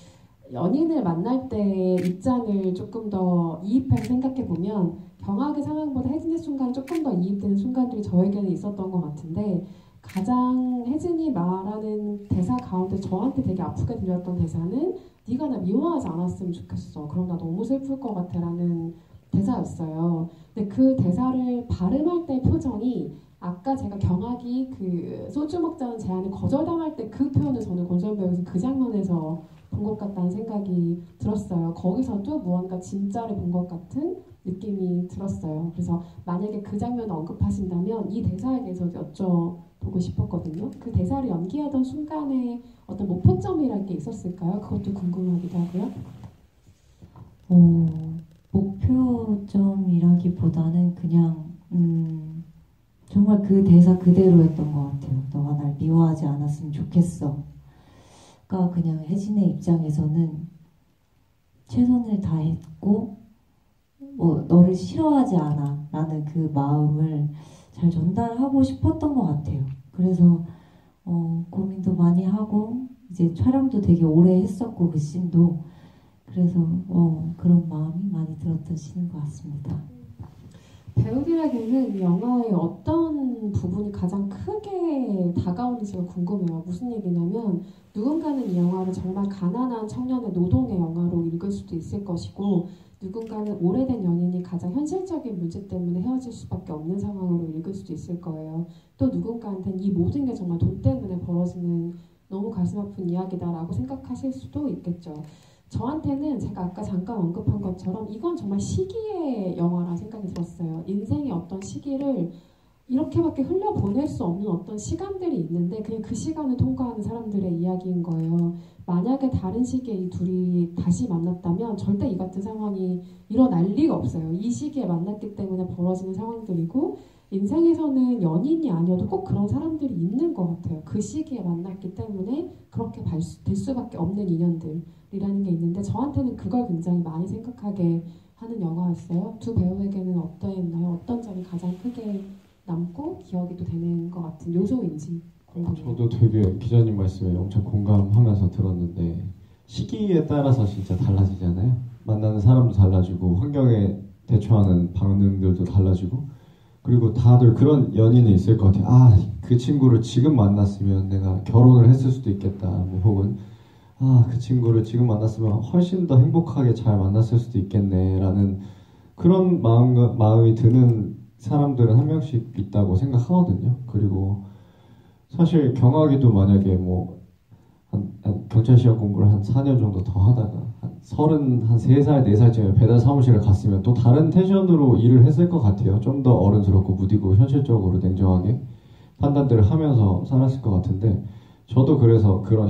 연인을 만날 때의 입장을 조금 더 이입해서 생각해보면 경악의 상황보다 혜진의 순간 조금 더 이입되는 순간들이 저에게는 있었던 것 같은데 가장 혜진이 말하는 대사 가운데 저한테 되게 아프게 들렸던 대사는 네가 나 미워하지 않았으면 좋겠어. 그럼 나 너무 슬플 것 같아 라는 대사였어요. 근데 그 대사를 발음할 때 표정이 아까 제가 경악이 그 소주 먹자는 제안을 거절당할 때 그 표현을 저는 권수현 배우에서 그 장면에서 본 것 같다는 생각이 들었어요. 거기서도 무언가 진짜를 본 것 같은 느낌이 들었어요. 그래서 만약에 그 장면을 언급하신다면 이 대사에 대해서 여쭤보고 싶었거든요. 그 대사를 연기하던 순간에 어떤 목표점이랄 게 있었을까요? 그것도 궁금하기도 하고요. 목표점이라기보다는 그냥 정말 그 대사 그대로였던 것 같아요. 너가 날 미워하지 않았으면 좋겠어. 그러니까 그냥 혜진의 입장에서는 최선을 다했고 너를 싫어하지 않아 라는 그 마음을 잘 전달하고 싶었던 것 같아요. 그래서 고민도 많이 하고 이제 촬영도 되게 오래 했었고 그 씬도 그래서 그런 마음이 많이 들었던 씬인 것 같습니다. 배우들에게는 이 영화의 어떤 부분이 가장 크게 다가오는지가 궁금해요. 무슨 얘기냐면 누군가는 이 영화를 정말 가난한 청년의 노동의 영화로 읽을 수도 있을 것이고 누군가는 오래된 연인이 가장 현실적인 문제 때문에 헤어질 수밖에 없는 상황으로 읽을 수도 있을 거예요. 또 누군가한테는 이 모든 게 정말 돈 때문에 벌어지는 너무 가슴 아픈 이야기다라고 생각하실 수도 있겠죠. 저한테는 제가 아까 잠깐 언급한 것처럼 이건 정말 시기의 영화라 생각이 들었어요. 인생의 어떤 시기를 이렇게밖에 흘려보낼 수 없는 어떤 시간들이 있는데 그냥 그 시간을 통과하는 사람들의 이야기인 거예요. 만약에 다른 시기에 이 둘이 다시 만났다면 절대 이 같은 상황이 일어날 리가 없어요. 이 시기에 만났기 때문에 벌어지는 상황들이고 인생에서는 연인이 아니어도 꼭 그런 사람들이 있는 것 같아요. 그 시기에 만났기 때문에 그렇게 될 수밖에 없는 인연들이라는 게 있는데 저한테는 그걸 굉장히 많이 생각하게 하는 영화였어요. 두 배우에게는 어떠했나요? 어떤 점이 가장 크게 남고 기억이 또 되는 것 같은 요소인지 궁금해요. 저도 되게 기자님 말씀에 엄청 공감하면서 들었는데 시기에 따라서 진짜 달라지잖아요. 만나는 사람도 달라지고 환경에 대처하는 반응들도 달라지고 그리고 다들 그런 연인이 있을 것 같아요. 아, 그 친구를 지금 만났으면 내가 결혼을 했을 수도 있겠다. 뭐 혹은 아, 그 친구를 지금 만났으면 훨씬 더 행복하게 잘 만났을 수도 있겠네라는 그런 마음이 드는 사람들은 한 명씩 있다고 생각하거든요. 그리고 사실 경학이도 만약에 뭐 한 경찰 시험 공부를 한 4년 정도 더 하다가 한 3살, 4살쯤에 배달 사무실에 갔으면 또 다른 텐션으로 일을 했을 것 같아요. 좀 더 어른스럽고 무디고 현실적으로 냉정하게 판단들을 하면서 살았을 것 같은데 저도 그래서 그런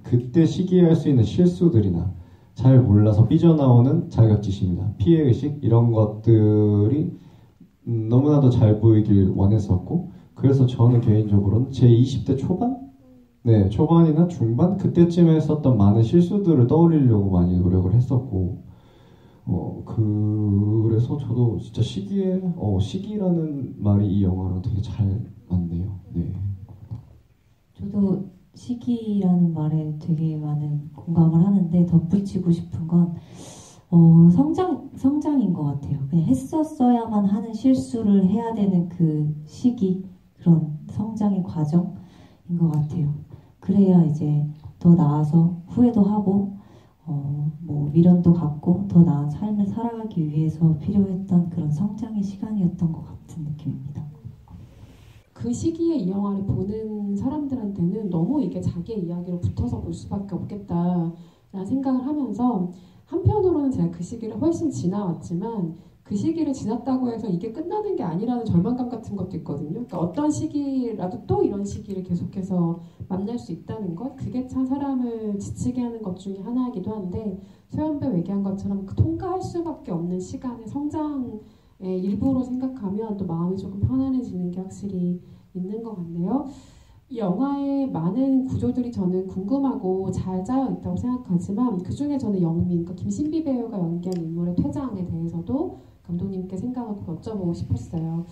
그때 시기에 할 수 있는 실수들이나 잘 몰라서 삐져나오는 자격지심이나 피해의식 이런 것들이 너무나도 잘 보이길 원했었고 그래서 저는 개인적으로는 제 20대 초반? 네, 초반이나 중반? 그때쯤에 했었던 많은 실수들을 떠올리려고 많이 노력을 했었고 그래서 저도 진짜 시기라는 말이 이 영화랑 되게 잘 맞네요. 네. 저도 시기라는 말에 되게 많은 공감을 하는데 덧붙이고 싶은 건 성장인 것 같아요. 그냥 했었어야만 하는 실수를 해야 되는 그 시기, 그런 성장의 과정인 것 같아요. 그래야 이제 더 나아서 후회도 하고, 뭐 미련도 갖고 더 나은 삶을 살아가기 위해서 필요했던 그런 성장의 시간이었던 것 같은 느낌입니다. 그 시기에 이 영화를 보는 사람들한테는 너무 이게 자기의 이야기로 붙어서 볼 수밖에 없겠다라는 생각을 하면서 한편으로는 제가 그 시기를 훨씬 지나왔지만 그 시기를 지났다고 해서 이게 끝나는 게 아니라는 절망감 같은 것도 있거든요. 그러니까 어떤 시기라도 또 이런 시기를 계속해서 만날 수 있다는 것, 그게 참 사람을 지치게 하는 것 중에 하나이기도 한데 소연배 얘기한 것처럼 통과할 수밖에 없는 시간의 성장의 일부로 생각하면 또 마음이 조금 편안해지는 게 확실히 있는 것 같네요. 이 영화의 많은 구조들이 저는 궁금하고 잘 짜여 있다고 생각하지만 그 중에 저는 영민, 그러니까 김신비 배우가 연기한 인물의 퇴장에 대해서도 감독님께 생각을 여쭤보고 싶었어요.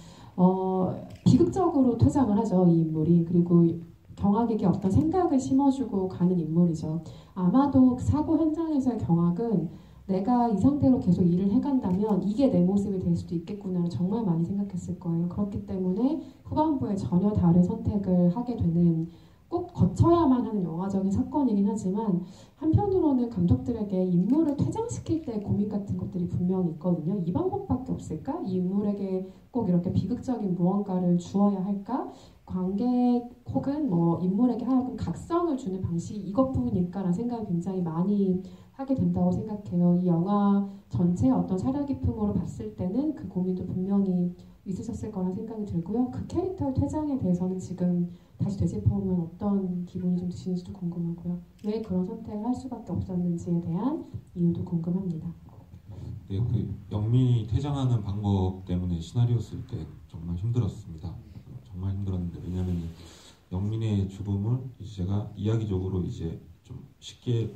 비극적으로 퇴장을 하죠, 이 인물이. 그리고 경학에게 어떤 생각을 심어주고 가는 인물이죠. 아마도 사고 현장에서의 경학은 내가 이 상태로 계속 일을 해간다면 이게 내 모습이 될 수도 있겠구나를 정말 많이 생각했을 거예요. 그렇기 때문에 후반부에 전혀 다른 선택을 하게 되는, 꼭 거쳐야만 하는 영화적인 사건이긴 하지만 한편으로는 감독들에게 인물을 퇴장시킬 때 고민 같은 것들이 분명히 있거든요. 이 방법밖에 없을까? 이 인물에게 꼭 이렇게 비극적인 무언가를 주어야 할까? 관객 혹은 뭐 인물에게 하여금 각성을 주는 방식이 이것뿐일까라는 생각을 굉장히 많이 하게 된다고 생각해요. 이 영화 전체 어떤 사려 깊음으로 봤을 때는 그 고민도 분명히 있으셨을 거란 생각이 들고요. 그 캐릭터의 퇴장에 대해서는 지금 다시 되짚어보면 어떤 기분이 좀 드시는지도 궁금하고요. 왜 그런 선택을 할 수밖에 없었는지에 대한 이유도 궁금합니다. 네, 그 영민이 퇴장하는 방법 때문에 시나리오 쓸 때 정말 힘들었습니다. 정말 힘들었는데 왜냐하면 영민의 죽음을 이제 제가 이야기적으로 이제 좀 쉽게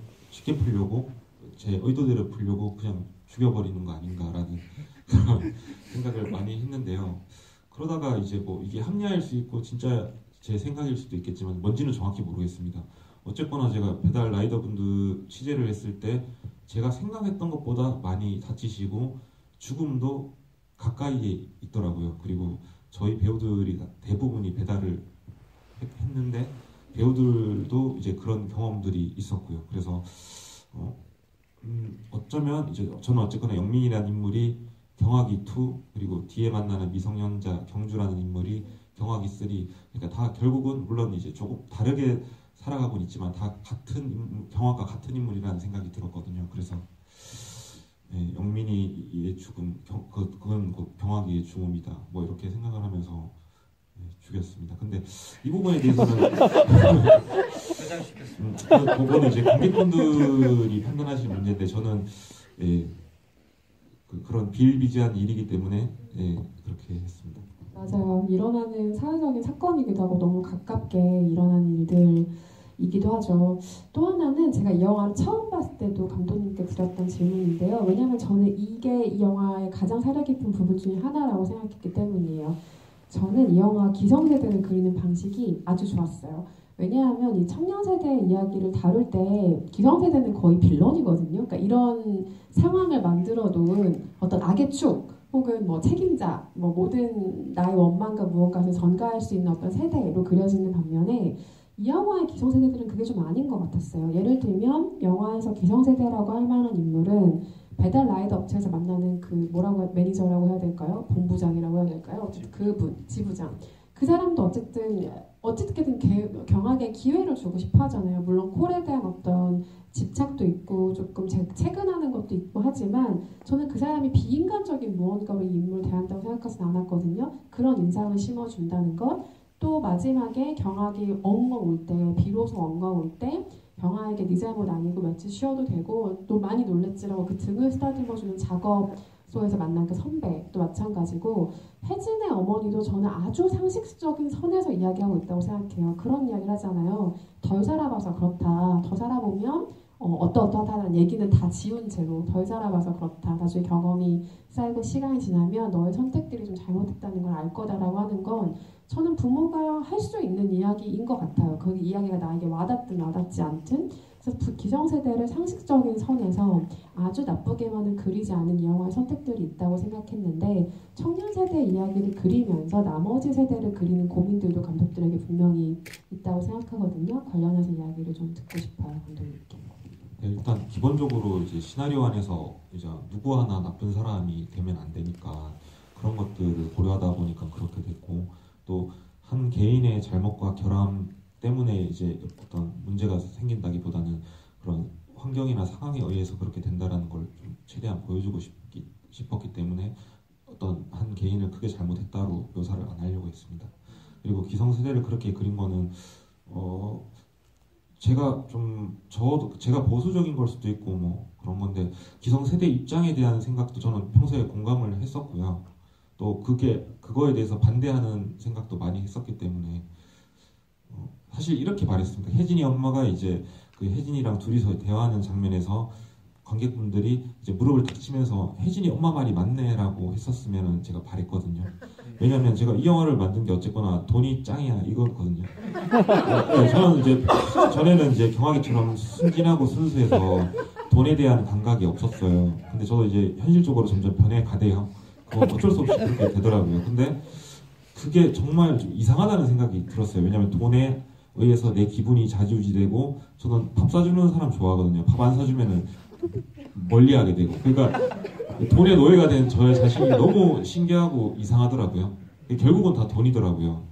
풀려고 제 의도대로 풀려고 그냥 죽여버리는 거 아닌가라는 그런 생각을 많이 했는데요. 그러다가 이제 뭐 이게 합리화일 수 있고 진짜 제 생각일 수도 있겠지만 뭔지는 정확히 모르겠습니다. 어쨌거나 제가 배달 라이더분들 취재를 했을 때 제가 생각했던 것보다 많이 다치시고 죽음도 가까이에 있더라고요. 그리고 저희 배우들이 대부분이 배달을 했는데 배우들도 이제 그런 경험들이 있었고요. 그래서 어쩌면 이제 저는 어쨌거나 영민이라는 인물이 경학이 2 그리고 뒤에 만나는 미성년자 경주라는 인물이 경학이 3, 그러니까 다 결국은 물론 이제 조금 다르게 살아가고 있지만 다 같은 경화가 같은 인물이라는 생각이 들었거든요. 그래서 영민이의 죽음, 그건 경화기의 죽음이다. 뭐 이렇게 생각을 하면서 죽였습니다. 근데 이 부분에 대해서는 그거는 이제 관객분들이 판단하실 문제인데 저는 그런 비일비재한 일이기 때문에 그렇게 했습니다. 맞아요. 일어나는 사회적인 사건이기도 하고 너무 가깝게 일어나는 일들이기도 하죠. 또 하나는 제가 이 영화를 처음 봤을 때도 감독님께 드렸던 질문인데요. 왜냐하면 저는 이게 이 영화의 가장 사려 깊은 부분 중에 하나라고 생각했기 때문이에요. 저는 이 영화 기성세대를 그리는 방식이 아주 좋았어요. 왜냐하면 이 청년세대의 이야기를 다룰 때 기성세대는 거의 빌런이거든요. 그러니까 이런 상황을 만들어둔 어떤 악의 축 혹은 뭐 책임자, 뭐 모든 나의 원망과 무언가를 전가할 수 있는 어떤 세대로 그려지는 반면에 이 영화의 기성세대들은 그게 좀 아닌 것 같았어요. 예를 들면 영화에서 기성세대라고 할 만한 인물은 배달 라이더 업체에서 만나는 그 매니저라고 해야 될까요? 본부장이라고 해야 될까요? 어쨌든 그분, 지부장. 그 사람도 어쨌든 경악에 기회를 주고 싶어 하잖아요. 물론 콜에 대한 어떤 집착도 있고 조금 채근하는 것도 있고 하지만 저는 그 사람이 비인간적인 무언가로 이 인물을 대한다고 생각하진 않았거든요. 그런 인상을 심어준다는 것. 또 마지막에 경악이 엉엉 울 때, 비로소 엉엉 울 때 경악에게 네 잘못 아니고 며칠 쉬어도 되고 또 많이 놀랬지라고 그 등을 쓰다듬어주는 작업소에서 만난 그 선배도 마찬가지고 혜진의 어머니도 저는 아주 상식적인 선에서 이야기하고 있다고 생각해요. 그런 이야기를 하잖아요. 덜 살아봐서 그렇다. 더 살아보면 어떠하다는 얘기는 다 지운 채로 덜 살아봐서 그렇다. 나중에 경험이 쌓이고 시간이 지나면 너의 선택들이 좀 잘못했다는 걸 알 거다라고 하는 건 저는 부모가 할 수 있는 이야기인 것 같아요. 그 이야기가 나에게 와닿든 와닿지 않든. 그래서 기성세대를 상식적인 선에서 아주 나쁘게만은 그리지 않은 이 영화의 선택들이 있다고 생각했는데 청년세대 이야기를 그리면서 나머지 세대를 그리는 고민들도 감독들에게 분명히 있다고 생각하거든요. 관련해서 이야기를 좀 듣고 싶어요. 감독님께. 일단 기본적으로 이제 시나리오 안에서 이제 누구 하나 나쁜 사람이 되면 안 되니까 그런 것들을 고려하다 보니까 그렇게 됐고 또 한 개인의 잘못과 결함 때문에 이제 어떤 문제가 생긴다기보다는 그런 환경이나 상황에 의해서 그렇게 된다라는 걸 좀 최대한 보여주고 싶었기 때문에 어떤 한 개인을 크게 잘못했다로 묘사를 안 하려고 했습니다. 그리고 기성세대를 그렇게 그린 거는 제가 보수적인 걸 수도 있고 뭐 그런 건데 기성세대 입장에 대한 생각도 저는 평소에 공감을 했었고요. 또 그거에 대해서 반대하는 생각도 많이 했었기 때문에 사실 이렇게 말했습니다. 혜진이 엄마가 이제 그 혜진이랑 둘이서 대화하는 장면에서 관객분들이 이제 무릎을 탁 치면서 혜진이 엄마 말이 맞네라고 했었으면 제가 바랬거든요. 왜냐면 제가 이 영화를 만든 게 어쨌거나 돈이 짱이야 이거거든요. 네, 저는 이제 전에는 이제 경악이처럼 순진하고 순수해서 돈에 대한 감각이 없었어요. 근데 저도 이제 현실적으로 점점 변해가대요. 그건 어쩔 수 없이 그렇게 되더라고요. 근데 그게 정말 좀 이상하다는 생각이 들었어요. 왜냐면 돈에 의해서 내 기분이 좌지우지되고 저는 밥 사주는 사람 좋아하거든요. 밥 안 사주면은 멀리하게 되고 그러니까 돈의 노예가 된 저의 자신이 너무 신기하고 이상하더라고요. 결국은 다 돈이더라고요.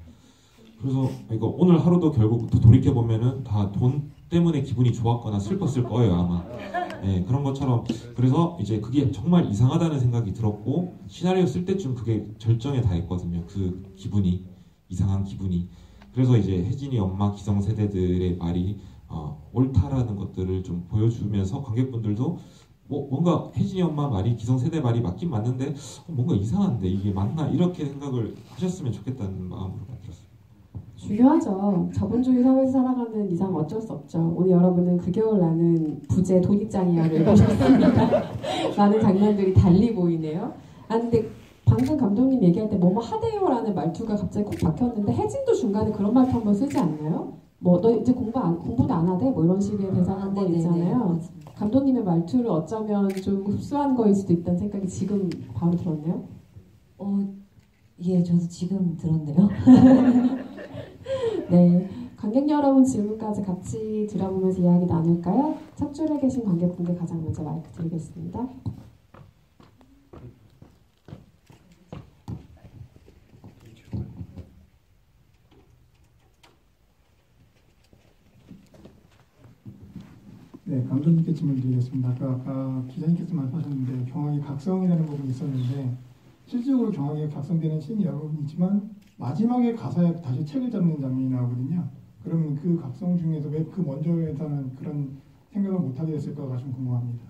그래서 이거 오늘 하루도 결국 돌이켜보면은 다 돈 때문에 기분이 좋았거나 슬펐을 거예요 아마. 네, 그런 것처럼 그래서 이제 그게 정말 이상하다는 생각이 들었고 시나리오 쓸 때쯤 그게 절정에 닿았거든요. 그 기분이 이상한 기분이. 그래서 이제 혜진이 엄마 기성세대들의 말이 옳다라는 것들을 좀 보여주면서 관객분들도 뭔가 혜진이 엄마 말이 기성세대 말이 맞긴 맞는데 뭔가 이상한데 이게 맞나 이렇게 생각을 하셨으면 좋겠다는 마음으로 만들었어요. 중요하죠. 자본주의 사회에서 살아가는 이상 어쩔 수 없죠. 오늘 여러분은 그 겨울 나는 부제 돈이짱이야를 보셨습니다. 많은 장면들이 달리 보이네요. 근데 방금 감독님 얘기할 때 뭐뭐 하대요라는 말투가 갑자기 콕 박혔는데 혜진도 중간에 그런 말투 한번 쓰지 않나요? 뭐 너 이제 공부도 안 하대? 뭐 이런 식의 대사가 한 번 있잖아요. 감독님의 말투를 어쩌면 좀 흡수한 거일 수도 있다는 생각이 지금 바로 들었네요. 예, 저도 지금 들었네요. 네, 관객 여러분 질문까지 같이 들어보면서 이야기 나눌까요? 첫 줄에 계신 관객분께 가장 먼저 마이크 드리겠습니다. 질문드리겠습니다. 아까 기자님께서 말씀하셨는데 경악이 각성이라는 부분이 있었는데 실질적으로 경악이 각성되는 씬이 여러 번 있지만 마지막에 가사에 다시 책을 잡는 장면이 나오거든요. 그러면 그 각성 중에서 왜 그 먼저에서는 그런 생각을 못하게 됐을까가 좀 궁금합니다.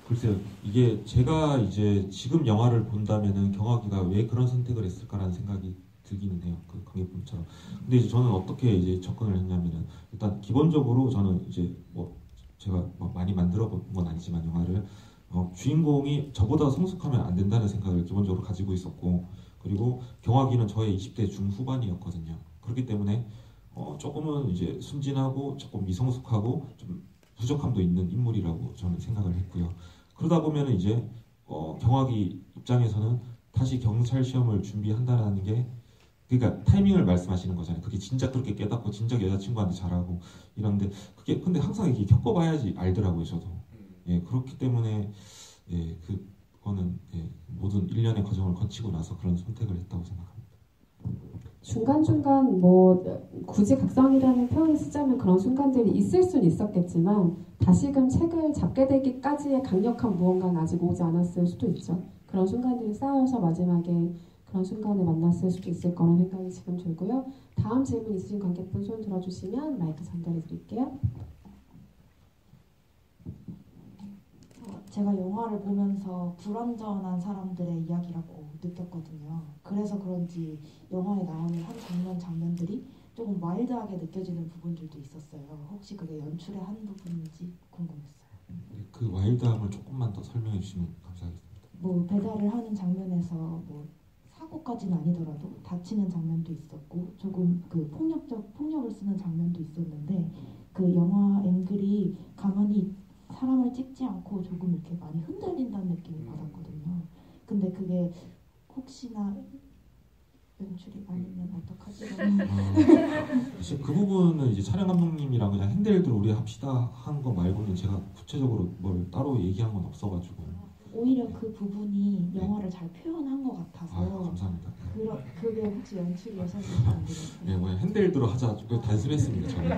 글쎄요, 이게 제가 이제 지금 영화를 본다면은 경악이가 왜 그런 선택을 했을까라는 생각이 들기는 해요. 그 관객분처럼. 근데 이제 저는 어떻게 이제 접근을 했냐면은 일단 기본적으로 저는 이제 뭐 제가 뭐 많이 만들어 본 건 아니지만 영화를 주인공이 저보다 성숙하면 안 된다는 생각을 기본적으로 가지고 있었고, 그리고 경악이는 저의 20대 중후반이었거든요. 그렇기 때문에 조금은 이제 순진하고 조금 미성숙하고 좀 부족함도 있는 인물이라고 저는 생각을 했고요. 그러다 보면 이제 경악이 입장에서는 다시 경찰 시험을 준비한다라는 게, 그러니까 타이밍을 말씀하시는 거잖아요. 그게 진짜 그렇게 깨닫고 진작 여자친구한테 잘하고 이런데, 그게 근데 항상 이렇게 겪어봐야지 알더라고요, 저도. 예, 그렇기 때문에 예, 그거는 예, 모든 일련의 과정을 거치고 나서 그런 선택을 했다고 생각합니다. 중간중간 뭐 굳이 각성이라는 표현을 쓰자면 그런 순간들이 있을 수는 있었겠지만 다시금 책을 잡게 되기까지의 강력한 무언가는 아직 오지 않았을 수도 있죠. 그런 순간들이 쌓여서 마지막에 그런 순간을 만났을 수도 있을 거라는 생각이 지금 들고요. 다음 질문 있으신 관객분 손 들어주시면 마이크 전달해 드릴게요. 제가 영화를 보면서 불완전한 사람들의 이야기라고 느꼈거든요. 그래서 그런지 영화에 나오는 한 장면들이 조금 와일드하게 느껴지는 부분들도 있었어요. 혹시 그게 연출의 한 부분인지 궁금했어요. 그 와일드함을 조금만 더 설명해 주시면 감사하겠습니다. 뭐 배달을 하는 장면에서 뭐 사고까지는 아니더라도 다치는 장면도 있었고 조금 그 폭력을 쓰는 장면도 있었는데 그 영화 앵글이 가만히 사람을 찍지 않고 조금 이렇게 많이 흔들린다는 느낌을 받았거든요. 근데 그게 혹시나 연출이 아니면 어떡하지? 그 부분은 이제 촬영 감독님이랑 그냥 핸들들 우리 합시다 한 거 말고는 제가 구체적으로 뭘 따로 얘기한 건 없어가지고. 오히려 그 부분이 영화를 잘 표현한 것 같아서. 감사합니다. 그게 혹시 연출이어서는 안 되겠어요? 네, 뭐 핸들들 하자. 단순했습니다. 저는.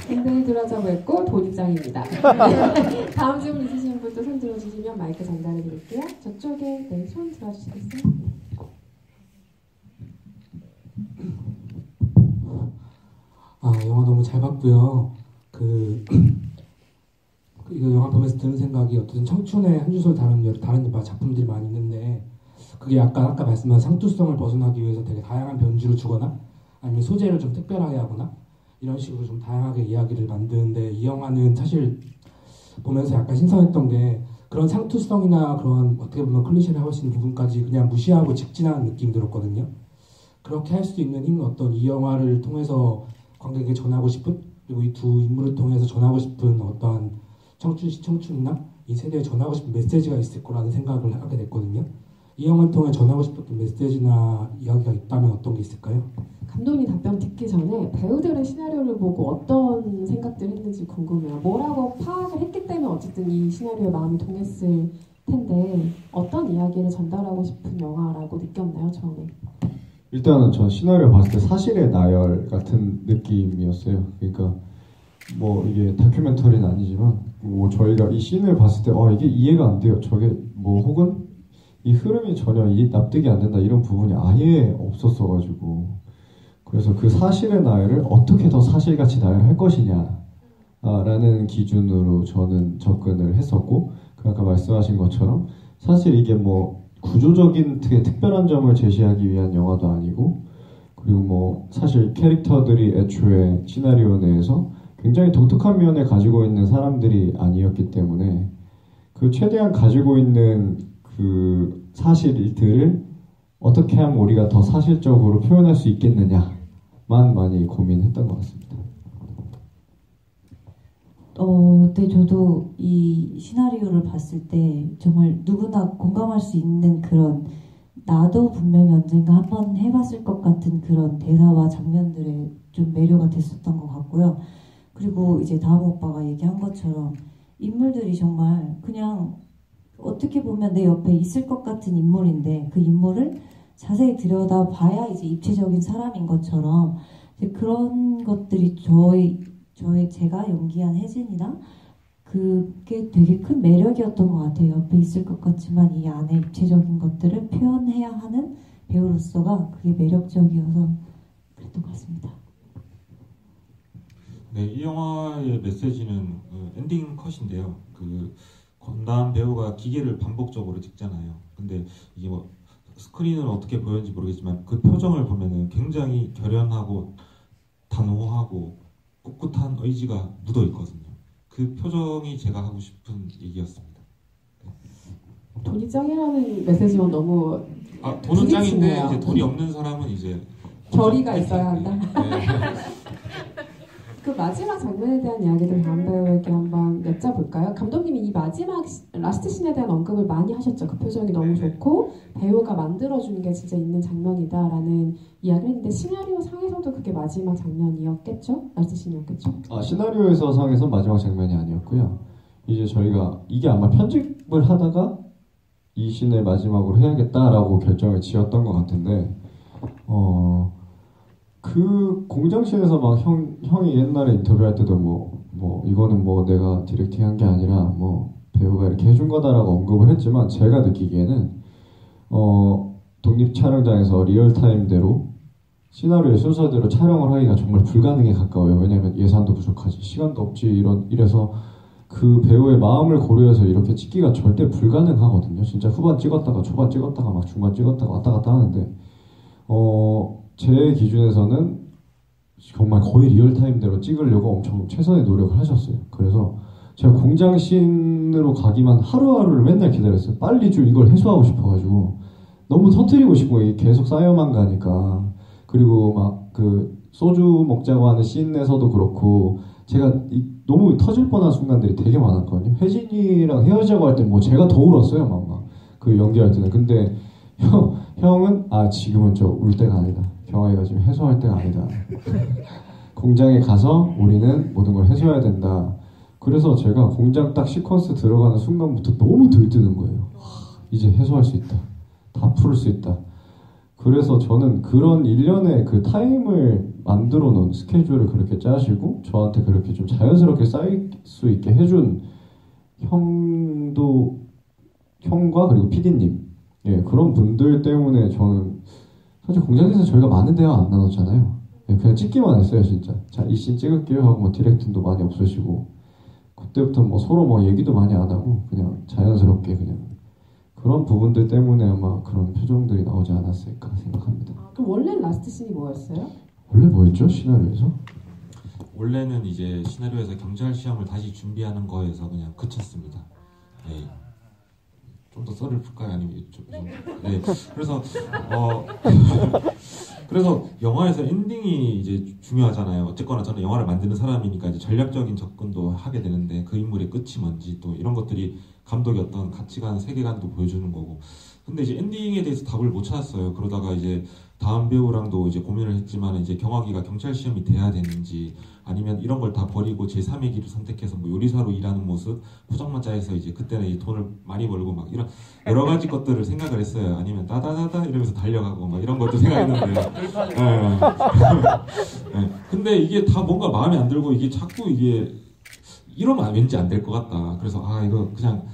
핸들들 하자고 했고 돈입장입니다. 다음 질문 있으신 분도 손 들어주시면 마이크 전달해 드릴게요. 저쪽에 네, 손 들어주시겠어요? 영화 너무 잘 봤고요. 이거 영화 보면서 드는 생각이, 어쨌든 청춘의 한 주소를 다룬 다른 작품들이 많이 있는데 그게 약간 아까 말씀하신 상투성을 벗어나기 위해서 되게 다양한 변주를 주거나 아니면 소재를 좀 특별하게 하거나 이런 식으로 좀 다양하게 이야기를 만드는데, 이 영화는 사실 보면서 약간 신선했던 게 그런 상투성이나 그런 어떻게 보면 클리셰를 하고 있는 부분까지 그냥 무시하고 직진하는 느낌이 들었거든요. 그렇게 할 수 있는 힘은 어떤 이 영화를 통해서 관객에게 전하고 싶은, 그리고 이 두 인물을 통해서 전하고 싶은 어떠한 청춘이나 이 세대에 전하고 싶은 메시지가 있을 거라는 생각을 하게 됐거든요. 이 영화를 통해 전하고 싶었던 메시지나 이야기가 있다면 어떤 게 있을까요? 감독님 답변 듣기 전에 배우들의 시나리오를 보고 어떤 생각들을 했는지 궁금해요. 뭐라고 파악을 했기 때문에 어쨌든 이 시나리오에 마음이 동했을 텐데 어떤 이야기를 전달하고 싶은 영화라고 느꼈나요, 처음에? 일단은 전 시나리오 봤을 때 사실의 나열 같은 느낌이었어요. 그러니까 뭐 이게 다큐멘터리는 아니지만 뭐 저희가 이 씬을 봤을 때 이게 이해가 안 돼요. 저게 뭐 혹은 이 흐름이 전혀 납득이 안 된다 이런 부분이 아예 없었어가지고, 그래서 그 사실의 나열을 어떻게 더 사실같이 나열할 것이냐 라는 기준으로 저는 접근을 했었고, 아까 말씀하신 것처럼 사실 이게 뭐 구조적인 되게 특별한 점을 제시하기 위한 영화도 아니고, 그리고 뭐 사실 캐릭터들이 애초에 시나리오 내에서 굉장히 독특한 면을 가지고 있는 사람들이 아니었기 때문에 그 최대한 가지고 있는 그 사실들을 어떻게 하면 우리가 더 사실적으로 표현할 수 있겠느냐만 많이 고민했던 것 같습니다. 네, 저도 이 시나리오를 봤을 때 정말 누구나 공감할 수 있는 그런, 나도 분명히 언젠가 한번 해봤을 것 같은 그런 대사와 장면들에 좀 매료가 됐었던 것 같고요. 그리고 이제 다음 오빠가 얘기한 것처럼 인물들이 정말 그냥 어떻게 보면 내 옆에 있을 것 같은 인물인데 그 인물을 자세히 들여다봐야 이제 입체적인 사람인 것처럼 근데 그런 것들이 제가 연기한 혜진이나 그게 되게 큰 매력이었던 것 같아요. 옆에 있을 것 같지만 이 안에 입체적인 것들을 표현해야 하는 배우로서가 그게 매력적이어서 그랬던 것 같습니다. 네, 이 영화의 메시지는 엔딩 컷인데요. 그 건담 배우가 기계를 반복적으로 찍잖아요. 근데 이게 뭐 스크린은 어떻게 보였는지 모르겠지만 그 표정을 보면은 굉장히 결연하고 단호하고 꿋꿋한 의지가 묻어 있거든요. 그 표정이 제가 하고 싶은 얘기였습니다. 돈이 짱이라는 메시지만 너무 돈은 짱인데 부딪히네요. 이제 돈이 없는 사람은 이제 결의가 있어야 한다. 네. 그 마지막 장면에 대한 이야기를 다음 배우에게 한번 여쭤볼까요? 감독님이 이 마지막 라스트 씬에 대한 언급을 많이 하셨죠. 그 표정이 너무 좋고 배우가 만들어주는 게 진짜 있는 장면이다라는 이야기를 했는데 시나리오 상에서도 그게 마지막 장면이었겠죠? 라스트 씬이었겠죠? 시나리오에서 상에서 마지막 장면이 아니었고요. 이제 저희가 이게 아마 편집을 하다가 이 씬을 마지막으로 해야겠다라고 결정을 지었던 것 같은데 그 공장실에서 막 형이 옛날에 인터뷰할 때도 뭐 이거는 뭐 내가 디렉팅한 게 아니라 뭐 배우가 이렇게 해준 거다라고 언급을 했지만 제가 느끼기에는 독립 촬영장에서 리얼타임대로 시나리오의 순서대로 촬영을 하기가 정말 불가능에 가까워요. 왜냐면 예산도 부족하지 시간도 없지 이래서 그 배우의 마음을 고려해서 이렇게 찍기가 절대 불가능하거든요. 진짜 후반 찍었다가 초반 찍었다가 막 중반 찍었다가 왔다 갔다 하는데 제 기준에서는 정말 거의 리얼타임대로 찍으려고 엄청 최선의 노력을 하셨어요. 그래서 제가 공장씬으로 가기만 하루하루를 맨날 기다렸어요. 빨리 좀 이걸 해소하고 싶어가지고 너무 터뜨리고 싶은 거예요. 계속 쌓여만 가니까. 그리고 막 그 소주 먹자고 하는 씬에서도 그렇고 제가 너무 터질 뻔한 순간들이 되게 많았거든요. 혜진이랑 헤어지자고 할 때 뭐 제가 더 울었어요. 막 그 연기할 때는. 근데 형은 지금은 저 울 때가 아니다. 경아이가 지금 해소할 때가 아니다. 공장에 가서 우리는 모든 걸 해소해야 된다. 그래서 제가 공장 딱 시퀀스 들어가는 순간부터 너무 들뜨는 거예요. 이제 해소할 수 있다. 다 풀 수 있다. 그래서 저는 그런 일련의 그 타임을 만들어 놓은 스케줄을 그렇게 짜시고 저한테 그렇게 좀 자연스럽게 쌓일 수 있게 해준 형과 그리고 PD님 그런 분들 때문에 저는 사실 공장에서 저희가 많은 대화 안 나눴잖아요. 그냥 찍기만 했어요 진짜. 자, 이 씬 찍을게요 하고 뭐 디렉팅도 많이 없으시고 그때부터 뭐 서로 뭐 얘기도 많이 안 하고 그냥 자연스럽게 그냥 그런 부분들 때문에 아마 그런 표정들이 나오지 않았을까 생각합니다. 그럼 원래 라스트 씬이 뭐였어요? 원래 뭐였죠 시나리오에서? 원래는 이제 시나리오에서 경찰 시험을 다시 준비하는 거에서 그냥 그쳤습니다. 네. 좀 더 썰을 풀까요? 아니면 네. 그래서 영화에서 엔딩이 이제 중요하잖아요. 어쨌거나 저는 영화를 만드는 사람이니까 이제 전략적인 접근도 하게 되는데 그 인물의 끝이 뭔지 또 이런 것들이 감독의 어떤 가치관, 세계관도 보여주는 거고. 근데 이제 엔딩에 대해서 답을 못 찾았어요. 그러다가 이제 다음 배우랑도 이제 고민을 했지만 이제 경화기가 경찰 시험이 돼야 되는지 아니면 이런 걸 다 버리고 제3의 길을 선택해서 뭐 요리사로 일하는 모습 포장마차에서 이제 그때는 이제 돈을 많이 벌고 막 이런 여러 가지 것들을 생각을 했어요. 아니면 따다다다 이러면서 달려가고 막 이런 것도 생각했는데 네. 근데 이게 다 뭔가 마음에 안 들고 이게 자꾸 이게 이러면 왠지 안 될 것 같다. 그래서 이거 그냥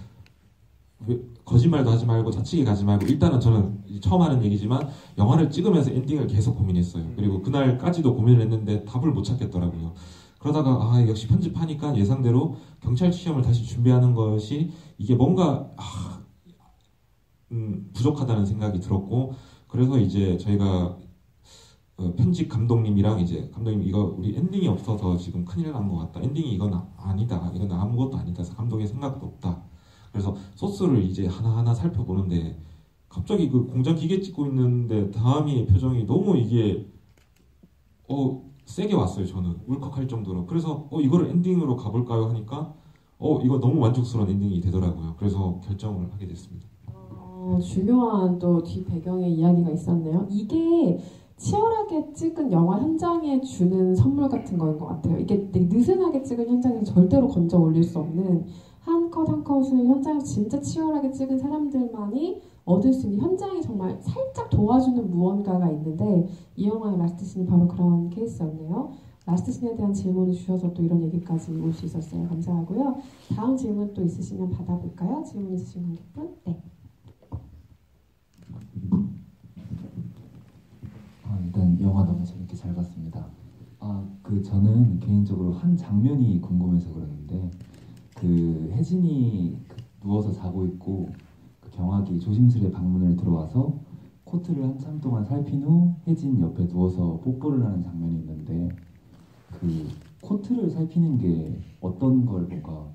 거짓말도 하지 말고 자치기 가지 말고 일단은 저는 처음 하는 얘기지만 영화를 찍으면서 엔딩을 계속 고민했어요. 그리고 그날까지도 고민을 했는데 답을 못 찾겠더라고요. 그러다가 역시 편집하니까 예상대로 경찰 시험을 다시 준비하는 것이 이게 뭔가 부족하다는 생각이 들었고 그래서 이제 저희가 편집 감독님이랑 이제 감독님 이거 우리 엔딩이 없어서 지금 큰일 난 것 같다. 엔딩이 이건 아니다. 이건 아무것도 아니다. 감독의 생각도 없다. 그래서 소스를 이제 하나하나 살펴보는데 갑자기 그 공장 기계 찍고 있는데 다음이의 표정이 너무 이게 세게 왔어요. 저는 울컥할 정도로. 그래서 이거를 엔딩으로 가볼까요 하니까 이거 너무 만족스러운 엔딩이 되더라고요. 그래서 결정을 하게 됐습니다. 중요한 또 뒤 배경의 이야기가 있었네요. 이게 치열하게 찍은 영화 현장에 주는 선물 같은 거인 것 같아요. 이게 되게 느슨하게 찍은 현장에서 절대로 건져 올릴 수 없는 한 컷 한 컷을 현장에서 진짜 치열하게 찍은 사람들만이 얻을 수 있는 현장에 정말 살짝 도와주는 무언가가 있는데 이 영화의 라스트 씬이 바로 그런 케이스였네요. 라스트 씬에 대한 질문을 주셔서 또 이런 얘기까지 올 수 있었어요. 감사하고요. 다음 질문 또 있으시면 받아볼까요? 질문 있으신 관객분? 네. 일단 영화 너무 재밌게 잘 봤습니다. 저는 개인적으로 한 장면이 궁금해서 그러는데 혜진이 누워서 자고 있고 경학이 조심스레 방문을 들어와서 코트를 한참 동안 살핀 후 혜진 옆에 누워서 뽀뽀를 하는 장면이 있는데 코트를 살피는 게 어떤 걸 뭔가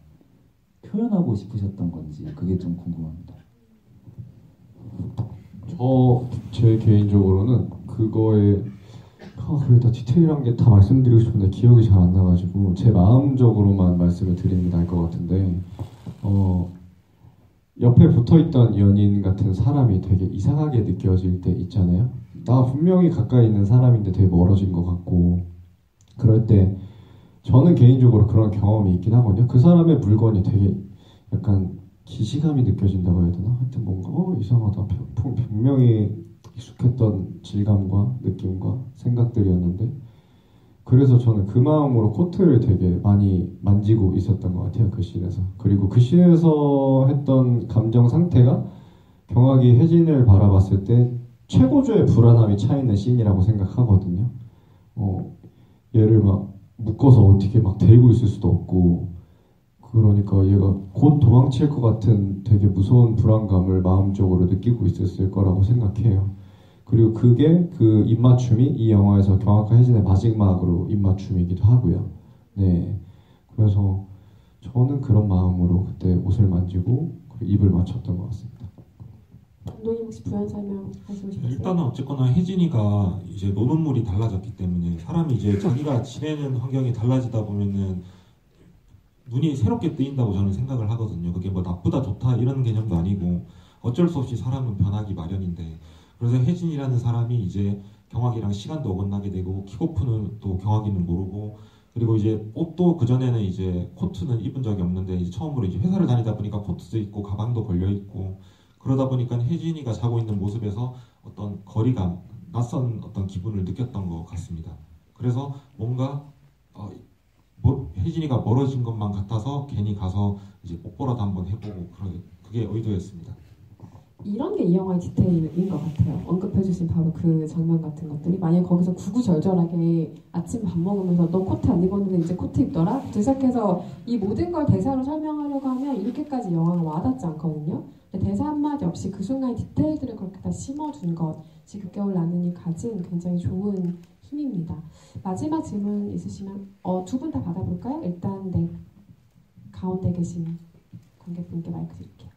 표현하고 싶으셨던 건지 그게 좀 궁금합니다. 제 개인적으로는 그거에 다 디테일한 게 다 말씀드리고 싶은데 기억이 잘 안 나가지고 제 마음적으로만 말씀을 드리는 게 나을 것 같은데 옆에 붙어있던 연인 같은 사람이 되게 이상하게 느껴질 때 있잖아요. 나 분명히 가까이 있는 사람인데 되게 멀어진 것 같고 그럴 때 저는 개인적으로 그런 경험이 있긴 하거든요. 그 사람의 물건이 되게 약간 기시감이 느껴진다고 해야 되나? 하여튼 뭔가 이상하다. 분명히 익숙했던 질감과 느낌과 생각들이었는데 그래서 저는 그 마음으로 코트를 되게 많이 만지고 있었던 것 같아요. 그 씬에서. 그리고 그 씬에서 했던 감정 상태가 경학이 혜진을 바라봤을 때 최고조의 불안함이 차있는 씬이라고 생각하거든요. 얘를 막 묶어서 어떻게 막 데리고 있을 수도 없고 그러니까 얘가 곧 도망칠 것 같은 되게 무서운 불안감을 마음적으로 느끼고 있었을 거라고 생각해요. 그리고 그게 그 입맞춤이 이 영화에서 경학과 혜진의 마지막으로 입맞춤이기도 하고요. 네, 그래서 저는 그런 마음으로 그때 옷을 만지고 입을 맞췄던 것 같습니다. 감독님 혹시 부연 설명하시고 싶으세요? 일단은 어쨌거나 혜진이가 이제 노는 물이 달라졌기 때문에 사람이 이제 자기가 지내는 환경이 달라지다 보면은 눈이 새롭게 뜨인다고 저는 생각을 하거든요. 그게 뭐 나쁘다 좋다 이런 개념도 아니고 어쩔 수 없이 사람은 변하기 마련인데 그래서 혜진이라는 사람이 이제 경학이랑 시간도 어긋나게 되고 킥오프는 또 경학이는 모르고 그리고 이제 옷도 그전에는 이제 코트는 입은 적이 없는데 이제 처음으로 이제 회사를 다니다 보니까 코트도 있고 가방도 걸려 있고 그러다 보니까 혜진이가 자고 있는 모습에서 어떤 거리감, 낯선 어떤 기분을 느꼈던 것 같습니다. 그래서 뭔가 혜진이가 멀어진 것만 같아서 괜히 가서 이제 뽀뽀라도 한번 해보고 그게 의도였습니다. 이런 게 이 영화의 디테일인 것 같아요. 언급해주신 바로 그 장면 같은 것들이 만약 거기서 구구절절하게 아침 밥 먹으면서 너 코트 안 입었는데 이제 코트 입더라? 시작해서 이 모든 걸 대사로 설명하려고 하면 이렇게까지 영화가 와닿지 않거든요. 근데 대사 한마디 없이 그 순간의 디테일들을 그렇게 다 심어준 것이 극겨울 나눈이 가진 굉장히 좋은 힘입니다. 마지막 질문 있으시면 두 분 다 받아볼까요? 일단 네, 가운데 계신 관객분께 마이크 드릴게요.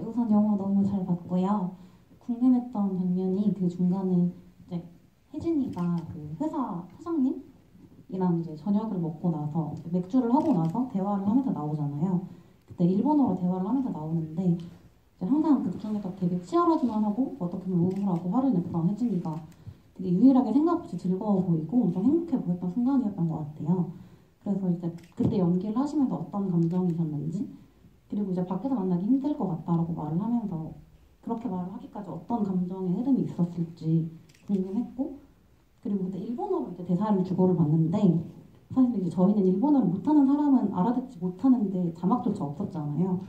우선 영화 너무 잘 봤고요. 궁금했던 장면이 그 중간에 이제 혜진이가 그 회사 사장님이랑 이제 저녁을 먹고 나서 맥주를 하고 나서 대화를 하면서 나오잖아요. 그때 일본어로 대화를 하면서 나오는데 이제 항상 그 중에서 되게 치열하지만 하고 어떻게 보면 우울하고 화를 냈던 혜진이가 되게 유일하게 생각 없이 즐거워 보이고 엄청 행복해 보였던 순간이었던 것 같아요. 그래서 이제 그때 연기를 하시면서 어떤 감정이셨는지 그리고 이제 밖에서 만나기 힘들 것 같다라고 말을 하면서 그렇게 말을 하기까지 어떤 감정의 흐름이 있었을지 궁금했고 그리고 그때 일본어로 이제 대사를 주고를 봤는데 사실 이제 저희는 일본어를 못하는 사람은 알아듣지 못하는데 자막조차 없었잖아요.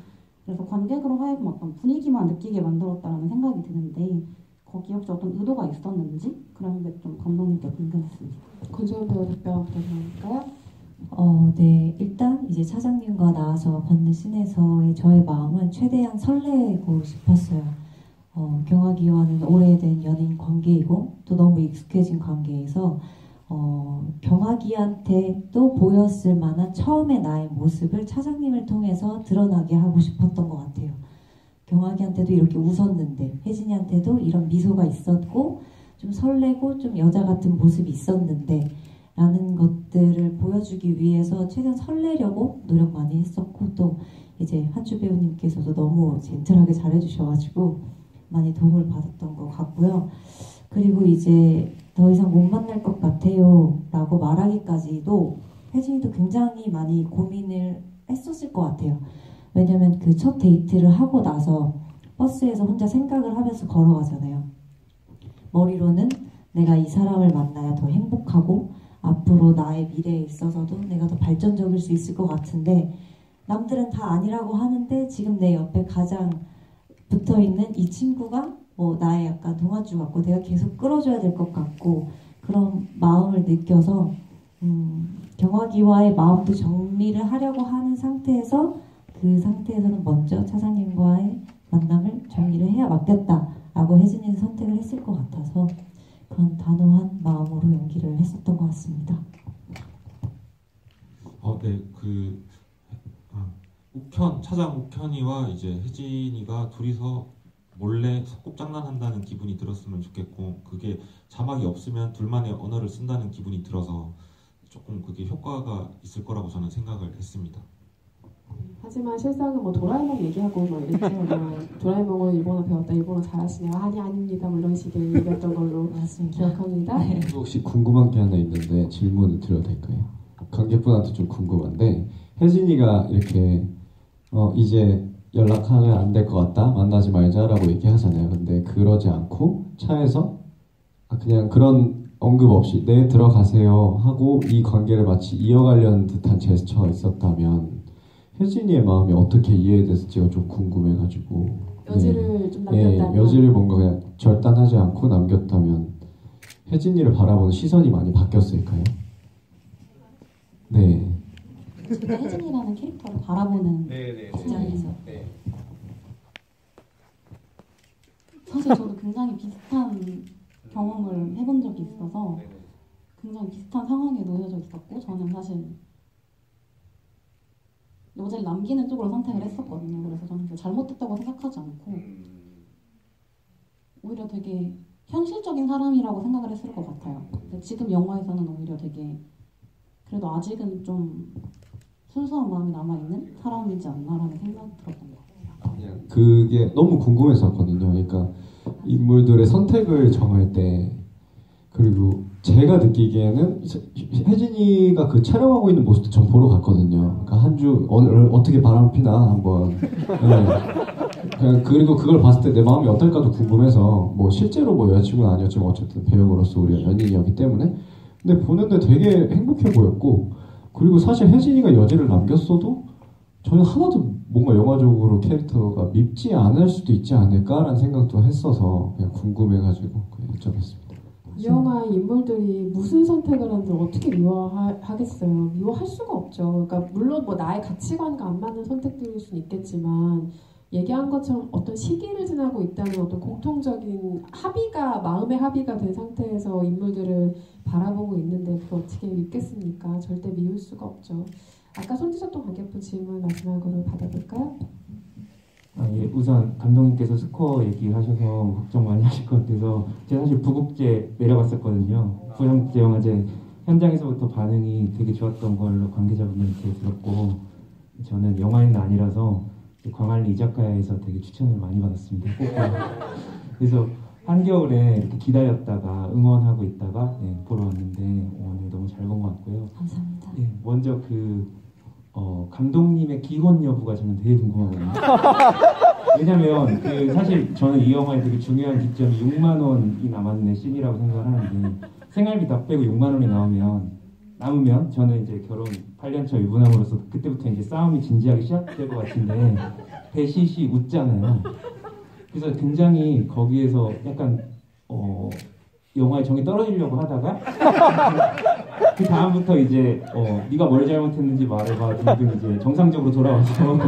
그래서 관객으로 하여금 어떤 분위기만 느끼게 만들었다라는 생각이 드는데 거기에 혹시 어떤 의도가 있었는지 그런 게 좀 감독님께 궁금했습니다. 권소연 배우 답변 부탁드릴까요? 네. 일단 이제 차장님과 나와서 걷는 씬에서의 저의 마음은 최대한 설레고 싶었어요. 경학이와는 오래된 연인 관계이고 또 너무 익숙해진 관계에서 경학이한테 또 보였을 만한 처음의 나의 모습을 차장님을 통해서 드러나게 하고 싶었던 것 같아요. 경학이한테도 이렇게 웃었는데 혜진이한테도 이런 미소가 있었고 좀 설레고 좀 여자 같은 모습이 있었는데 라는 것들을 보여주기 위해서 최대한 설레려고 노력 많이 했었고 또 이제 한주 배우님께서도 너무 젠틀하게 잘해주셔가지고 많이 도움을 받았던 것 같고요. 그리고 이제 더 이상 못 만날 것 같아요 라고 말하기까지도 혜진이도 굉장히 많이 고민을 했었을 것 같아요. 왜냐면 그 첫 데이트를 하고 나서 버스에서 혼자 생각을 하면서 걸어가잖아요. 머리로는 내가 이 사람을 만나야 더 행복하고 앞으로 나의 미래에 있어서도 내가 더 발전적일 수 있을 것 같은데 남들은 다 아니라고 하는데 지금 내 옆에 가장 붙어있는 이 친구가 뭐 나의 약간 동아줄 같고 내가 계속 끌어줘야 될 것 같고 그런 마음을 느껴서 경화기와의 마음도 정리를 하려고 하는 상태에서 그 상태에서는 먼저 차장님과의 만남을 정리를 해야 맞겠다라고 혜진이는 선택을 했을 것 같아서 그런 단호한 마음으로 연기를 했었던 것 같습니다. 네, 차장 욱현이와 이제 혜진이가 둘이서 몰래 소꿉장난한다는 기분이 들었으면 좋겠고 그게 자막이 없으면 둘만의 언어를 쓴다는 기분이 들어서 조금 그게 효과가 있을 거라고 저는 생각을 했습니다. 하지만 실상은 뭐 도라에몽 얘기하고 막 이랬죠. 도라에몽은 일본어 배웠다, 일본어 잘하시네요. 아닙니다. 뭐 이런 식의 얘기했던 걸로 기억합니다. 네. 혹시 궁금한 게 하나 있는데 질문을 드려도 될까요? 관객분한테 좀 궁금한데 혜진이가 이렇게 이제 연락하면 안 될 것 같다, 만나지 말자라고 얘기하잖아요. 근데 그러지 않고 차에서 그냥 그런 언급 없이 네 들어가세요 하고 이 관계를 마치 이어가려는 듯한 제스처가 있었다면 혜진이의 마음이 어떻게 이해됐을지가 좀 궁금해가지고 여지를 좀 남겼다면 여지를 뭔가 그냥 절단하지 않고 남겼다면 혜진이를 바라보는 시선이 많이 바뀌었을까요? 네. 제가 혜진이라는 캐릭터를 바라보는 입장에서 사실 저도 굉장히 비슷한 경험을 해본 적이 있어서 굉장히 비슷한 상황에 놓여져 있었고 저는 사실 여자를 남기는 쪽으로 선택을 했었거든요. 그래서 저는 잘못됐다고 생각하지 않고 오히려 되게 현실적인 사람이라고 생각을 했을 것 같아요. 근데 지금 영화에서는 오히려 되게 그래도 아직은 좀 순수한 마음이 남아있는 사람이지 않나라는 생각이 들었던 것 같아요. 그게 너무 궁금했었거든요. 그러니까 인물들의 선택을 정할 때 그리고 제가 느끼기에는 혜진이가 그 촬영하고 있는 모습도 전 보러 갔거든요. 그러니까 한 주 어떻게 바람 피나 한번 그리고 그걸 봤을 때 내 마음이 어떨까도 궁금해서 뭐 실제로 뭐 여자친구는 아니었지만 어쨌든 배우로서 우리가 연인이었기 때문에 근데 보는데 되게 행복해 보였고 그리고 사실 혜진이가 여지를 남겼어도 저는 하나도 뭔가 영화적으로 캐릭터가 밉지 않을 수도 있지 않을까라는 생각도 했어서 그냥 궁금해가지고 그냥 여쭤봤습니다. 이 영화의 인물들이 무슨 선택을 하는지 어떻게 미워하겠어요. 미워할 수가 없죠. 그러니까 물론 뭐 나의 가치관과 안 맞는 선택들일 수는 있겠지만 얘기한 것처럼 어떤 시기를 지나고 있다는 어떤 공통적인 합의가 마음의 합의가 된 상태에서 인물들을 바라보고 있는데 그걸 어떻게 믿겠습니까? 절대 미울 수가 없죠. 아까 손 드셨던 관객분 질문 마지막으로 받아볼까요? 예, 우선 감독님께서 스코어 얘기하셔서 걱정 많이 하실 것 같아서 제가 사실 부국제 내려갔었거든요. 부국제영화제 현장에서부터 반응이 되게 좋았던 걸로 관계자분들한테 들었고 저는 영화인은 아니라서 광안리 이자카야에서 되게 추천을 많이 받았습니다. 그래서 한겨울에 이렇게 기다렸다가 응원하고 있다가 보러 왔는데 오늘 너무 잘 본 것 같고요. 감사합니다. 먼저 감독님의 기혼 여부가 저는 되게 궁금하거든요. 왜냐면 사실 저는 이 영화에 되게 중요한 기점이 6만 원이 남았네 씬이라고 생각을 하는데 생활비 다 빼고 6만 원이 남으면 저는 이제 결혼 8년차 유부남으로서 그때부터 이제 싸움이 진지하게 시작될 것 같은데 배시시 웃잖아요. 그래서 굉장히 거기에서 약간 영화의 정이 떨어지려고 하다가 그 다음부터 이제 네가 뭘 잘못했는지 말해봐 등등 이제 정상적으로 돌아와서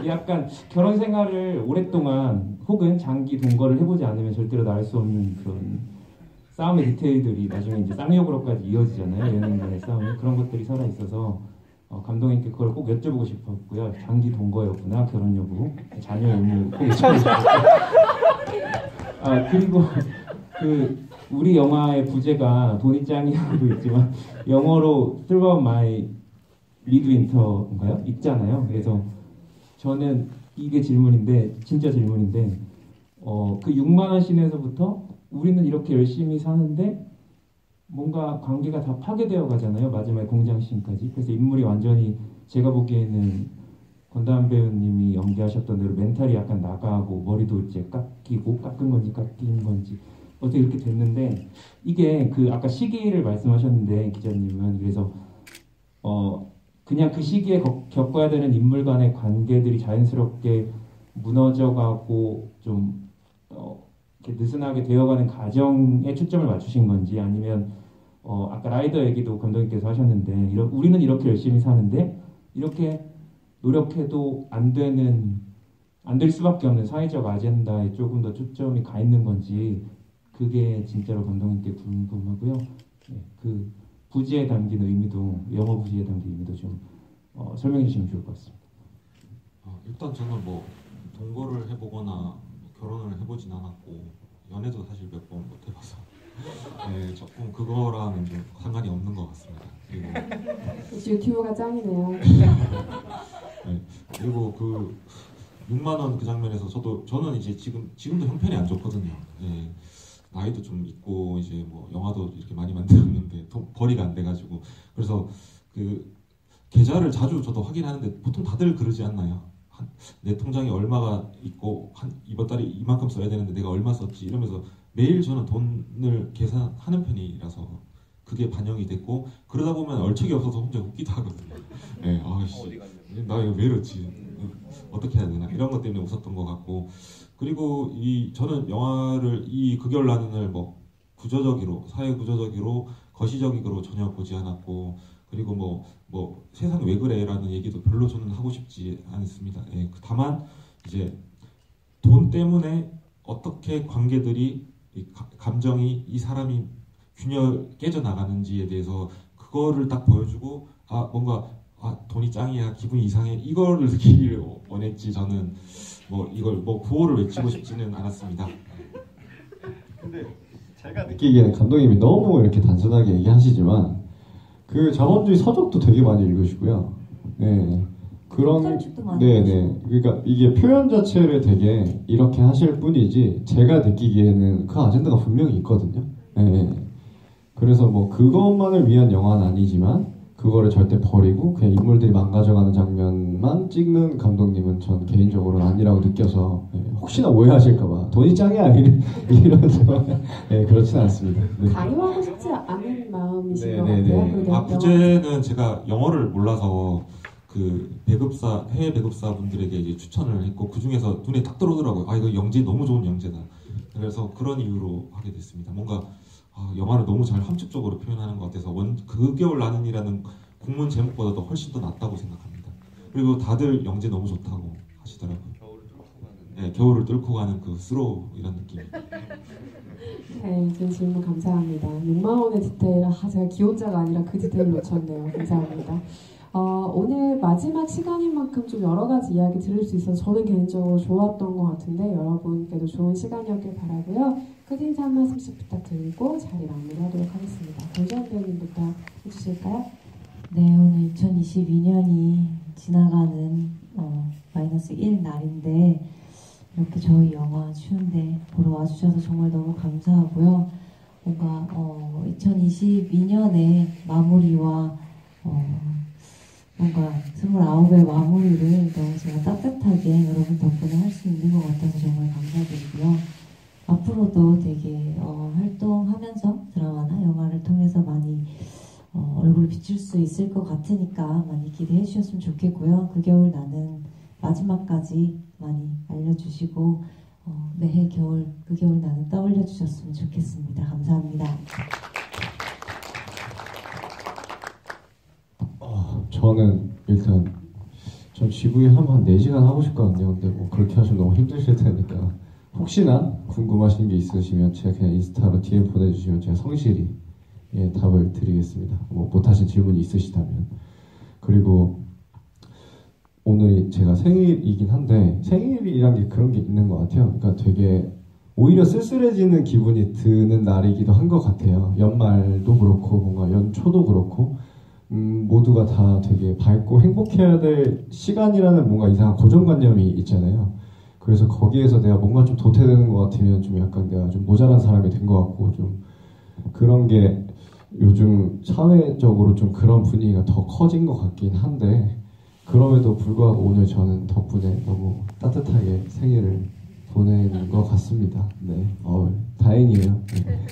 약간 결혼 생활을 오랫동안 혹은 장기 동거를 해보지 않으면 절대로 나을 수 없는 그런 싸움의 디테일들이 나중에 이제 쌍욕으로까지 이어지잖아요. 연인 간의 싸움이 그런 것들이 살아 있어서 감독님께 그걸 꼭 여쭤보고 싶었고요. 장기 동거였구나 결혼 여부 자녀 의무 꼭 여쭤보고 싶었어요. 그리고 우리 영화의 부제가 돈이 짱이라고 있지만 영어로 Throughout My Midwinter인가요? 있잖아요. 그래서 저는 이게 진짜 질문인데 그 6만 원 씬에서부터 우리는 이렇게 열심히 사는데 뭔가 관계가 다 파괴되어 가잖아요. 마지막에 공장씬까지. 그래서 인물이 완전히 제가 보기에는 권다한 배우님이 연기하셨던 대로 멘탈이 약간 나가고 머리도 이제 깎은 건지 깎인 건지 어떻게 이렇게 됐는데 이게 그 아까 시기를 말씀하셨는데 기자님은 그래서 그냥 그 시기에 겪어야 되는 인물 간의 관계들이 자연스럽게 무너져가고 좀 이렇게 느슨하게 되어가는 과정에 초점을 맞추신 건지 아니면 아까 라이더 얘기도 감독님께서 하셨는데 우리는 이렇게 열심히 사는데 이렇게 노력해도 안 될 수밖에 없는 사회적 아젠다에 조금 더 초점이 가 있는 건지 그게 진짜로 감독님께 궁금하고요. 네, 그 부지에 담긴 의미도 영어 부지에 담긴 의미도 좀 설명해 주시면 좋을 것 같습니다. 일단 저는 뭐 동거를 해보거나 뭐 결혼을 해보진 않았고 연애도 사실 몇 번 못 해봐서 네, 조금 그거랑은 좀 상관이 없는 것 같습니다. 그리고 유튜브가 짱이네요. 네, 그리고 그 6만 원 그 장면에서 저는 이제 지금도 형편이 안 좋거든요. 네, 나이도 좀 있고 이제 뭐 영화도 이렇게 많이 만들었는데 벌이가 안 돼가지고 그래서 그 계좌를 자주 저도 확인하는데 보통 다들 그러지 않나요? 내 통장에 얼마가 있고 이번 달에 이만큼 써야 되는데 내가 얼마 썼지 이러면서 매일 저는 돈을 계산하는 편이라서 그게 반영이 됐고 그러다 보면 얼척이 없어서 혼자 웃기도 하거든요. 네, 아씨 나 이거 왜 이렇지 어떻게 해야 되나 이런 것 때문에 웃었던 것 같고 그리고 저는 영화를 이 극열란을 뭐 구조적으로 사회 구조적으로 거시적으로 전혀 보지 않았고 그리고 뭐 세상 왜 그래라는 얘기도 별로 저는 하고 싶지 않습니다. 예, 다만 이제 돈 때문에 어떻게 관계들이 감정이 이 사람이 균열 깨져 나가는지에 대해서 그거를 딱 보여주고 뭔가 돈이 짱이야 기분이 이상해 이거를 느끼기를 원했지 저는 뭐 이걸 뭐 구호를 외치고 싶지는 않았습니다. 근데 제가 느끼기에는 감독님이 너무 이렇게 단순하게 얘기하시지만 그 자본주의 서적도 되게 많이 읽으시고요. 네. 그런 네네. 그러니까 이게 표현 자체를 되게 이렇게 하실 뿐이지 제가 느끼기에는 그 아젠다가 분명히 있거든요. 네. 그래서 뭐 그것만을 위한 영화는 아니지만 그거를 절대 버리고 그냥 인물들이 망가져가는 장면만 찍는 감독님은 전 개인적으로는 아니라고 느껴서 혹시나 오해하실까봐 돈이 짱이야 이러면서 그렇진 않습니다. 네. 강요하고 싶지 않은 마음이신 것 같아요. 부제는 제가 영어를 몰라서 그 해외 배급사 분들에게 이제 추천을 했고 그 중에서 눈에 딱 들어오더라고요. 이거 영재 너무 좋은 영재다. 그래서 그런 이유로 하게 됐습니다. 뭔가 영화를 너무 잘 함축적으로 표현하는 것 같아서 그겨울 나는이라는 국문 제목보다도 훨씬 더 낫다고 생각합니다. 그리고 다들 영재 너무 좋다고 하시더라고요. 겨울을 뚫고 가는 그 스로우 이런 느낌. 네, 제 질문 감사합니다. 6만 원의 디테일, 제가 기혼자가 아니라 그 디테일 놓쳤네요. 감사합니다. 오늘 마지막 시간인 만큼 좀 여러 가지 이야기 들을 수 있어서 저는 개인적으로 좋았던 것 같은데 여러분께도 좋은 시간이었길 바라고요. 끝인사 한 말씀씩 부탁드리고 자리 마무리하도록 하겠습니다. 권지현 배우님부터 해주실까요? 네, 오늘 2022년이 지나가는 -1 날인데 이렇게 저희 영화 추운데 보러 와주셔서 정말 너무 감사하고요. 뭔가 2022년의 마무리와 뭔가 29의 마무리를 너무 제가 따뜻하게 여러분 덕분에 할 수 있는 것 같아서 정말 감사드리고요. 앞으로도 되게 활동하면서 드라마나 영화를 통해서 많이 얼굴을 비출 수 있을 것 같으니까 많이 기대해 주셨으면 좋겠고요. 그 겨울 나는 마지막까지 많이 알려주시고 매해 겨울 그 겨울 나는 떠올려 주셨으면 좋겠습니다. 감사합니다. 저는 일단 전 GV 하면 한 4시간 하고 싶거든요. 근데 뭐 그렇게 하시면 너무 힘드실 테니까 혹시나 궁금하신 게 있으시면 제가 그냥 인스타로 DM 보내주시면 제가 성실히 답을 드리겠습니다. 뭐 못하신 질문이 있으시다면. 그리고 오늘이 제가 생일이긴 한데 생일이란 게 그런 게 있는 것 같아요. 그러니까 되게 오히려 쓸쓸해지는 기분이 드는 날이기도 한 것 같아요. 연말도 그렇고 뭔가 연초도 그렇고 모두가 다 되게 밝고 행복해야 될 시간이라는 뭔가 이상한 고정관념이 있잖아요. 그래서 거기에서 내가 뭔가 좀 도태되는 것 같으면 좀 약간 내가 좀 모자란 사람이 된 것 같고 좀 그런 게 요즘 사회적으로 좀 그런 분위기가 더 커진 것 같긴 한데 그럼에도 불구하고 오늘 저는 덕분에 너무 따뜻하게 생일을 보내는 것 같습니다. 네, 다행이에요. 네.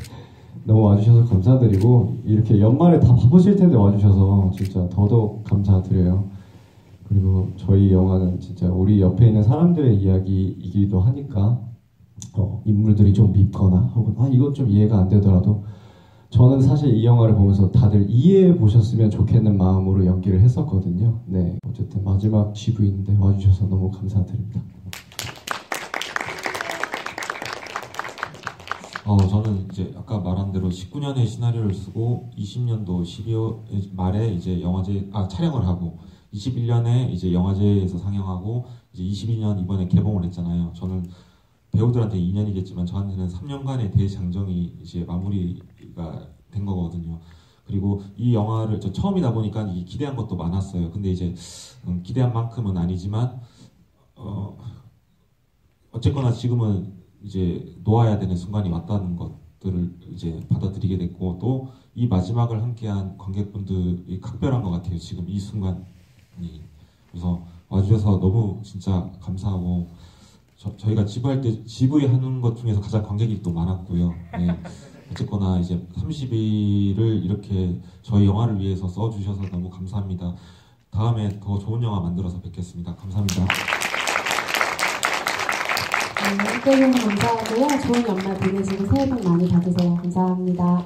너무 와주셔서 감사드리고 이렇게 연말에 다 바쁘실 텐데 와주셔서 진짜 더더욱 감사드려요. 그리고 저희 영화는 진짜 우리 옆에 있는 사람들의 이야기이기도 하니까 인물들이 좀 밉거나 혹은 이건 좀 이해가 안 되더라도 저는 사실 이 영화를 보면서 다들 이해해 보셨으면 좋겠는 마음으로 연기를 했었거든요. 네, 어쨌든 마지막 GV인데 와주셔서 너무 감사드립니다. 저는 이제 아까 말한 대로 19년에 시나리오를 쓰고 20년도 12월 말에 이제 영화제 촬영을 하고 21년에 이제 영화제에서 상영하고 이제 22년 이번에 개봉을 했잖아요. 저는 배우들한테 2년이겠지만 저한테는 3년간의 대장정이 이제 마무리가 된 거거든요. 그리고 이 영화를 저 처음이다 보니까 이게 기대한 것도 많았어요. 근데 이제 기대한 만큼은 아니지만 어쨌거나 지금은 이제 놓아야 되는 순간이 왔다는 것들을 이제 받아들이게 됐고 또 이 마지막을 함께한 관객분들이 각별한 것 같아요. 지금 이 순간이. 그래서 와주셔서 너무 진짜 감사하고 저희가 GV 할 때 GV 하는 것 중에서 가장 관객이 또 많았고요. 네. 어쨌거나 이제 30일을 이렇게 저희 영화를 위해서 써주셔서 너무 감사합니다. 다음에 더 좋은 영화 만들어서 뵙겠습니다. 감사합니다. 함께 해주셔서 감사하고요. 좋은 연말 보내시고 새해 복 많이 받으세요. 감사합니다.